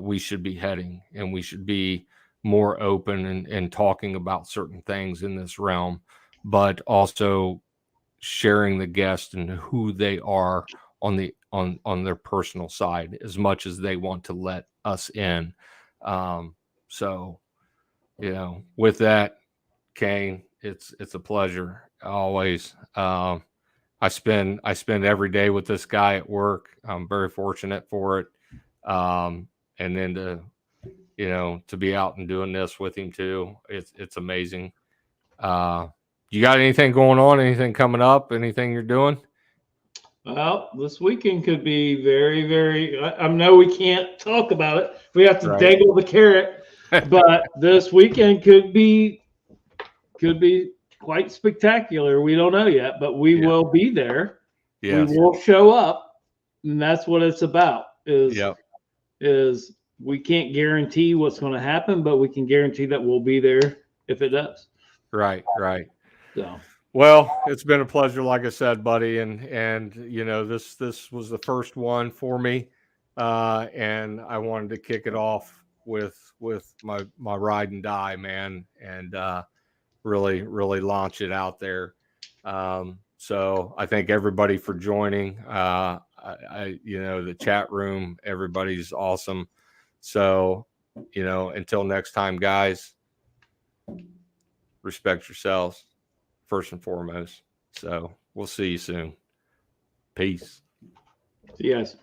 Speaker 1: we should be heading, and we should be more open and talking about certain things in this realm, but also sharing the guest and who they are on their personal side as much as they want to let us in. So, you know, with that, Kain, it's a pleasure always. I spend every day with this guy at work. I'm very fortunate for it. And then to be out and doing this with him too, it's amazing. You got anything going on? Anything coming up? Anything you're doing?
Speaker 2: Well, this weekend could be very, very. I know we can't talk about it. We have to
Speaker 1: Right.
Speaker 2: dangle the carrot, but this weekend could be quite spectacular. We don't know yet, but we
Speaker 1: Yeah.
Speaker 2: will be there.
Speaker 1: Yes.
Speaker 2: We will show up, and that's what it's about.
Speaker 1: Yep.
Speaker 2: Is we can't guarantee what's going to happen, but we can guarantee that we'll be there if it does.
Speaker 1: Right. Right.
Speaker 2: So.
Speaker 1: Well, it's been a pleasure, like I said, buddy, and you know, this was the first one for me, and I wanted to kick it off with my ride and die, man, and really launch it out there. So I thank everybody for joining. The chat room, everybody's awesome. So, you know, until next time, guys, respect yourselves first and foremost. So we'll see you soon. Peace.
Speaker 2: See you guys.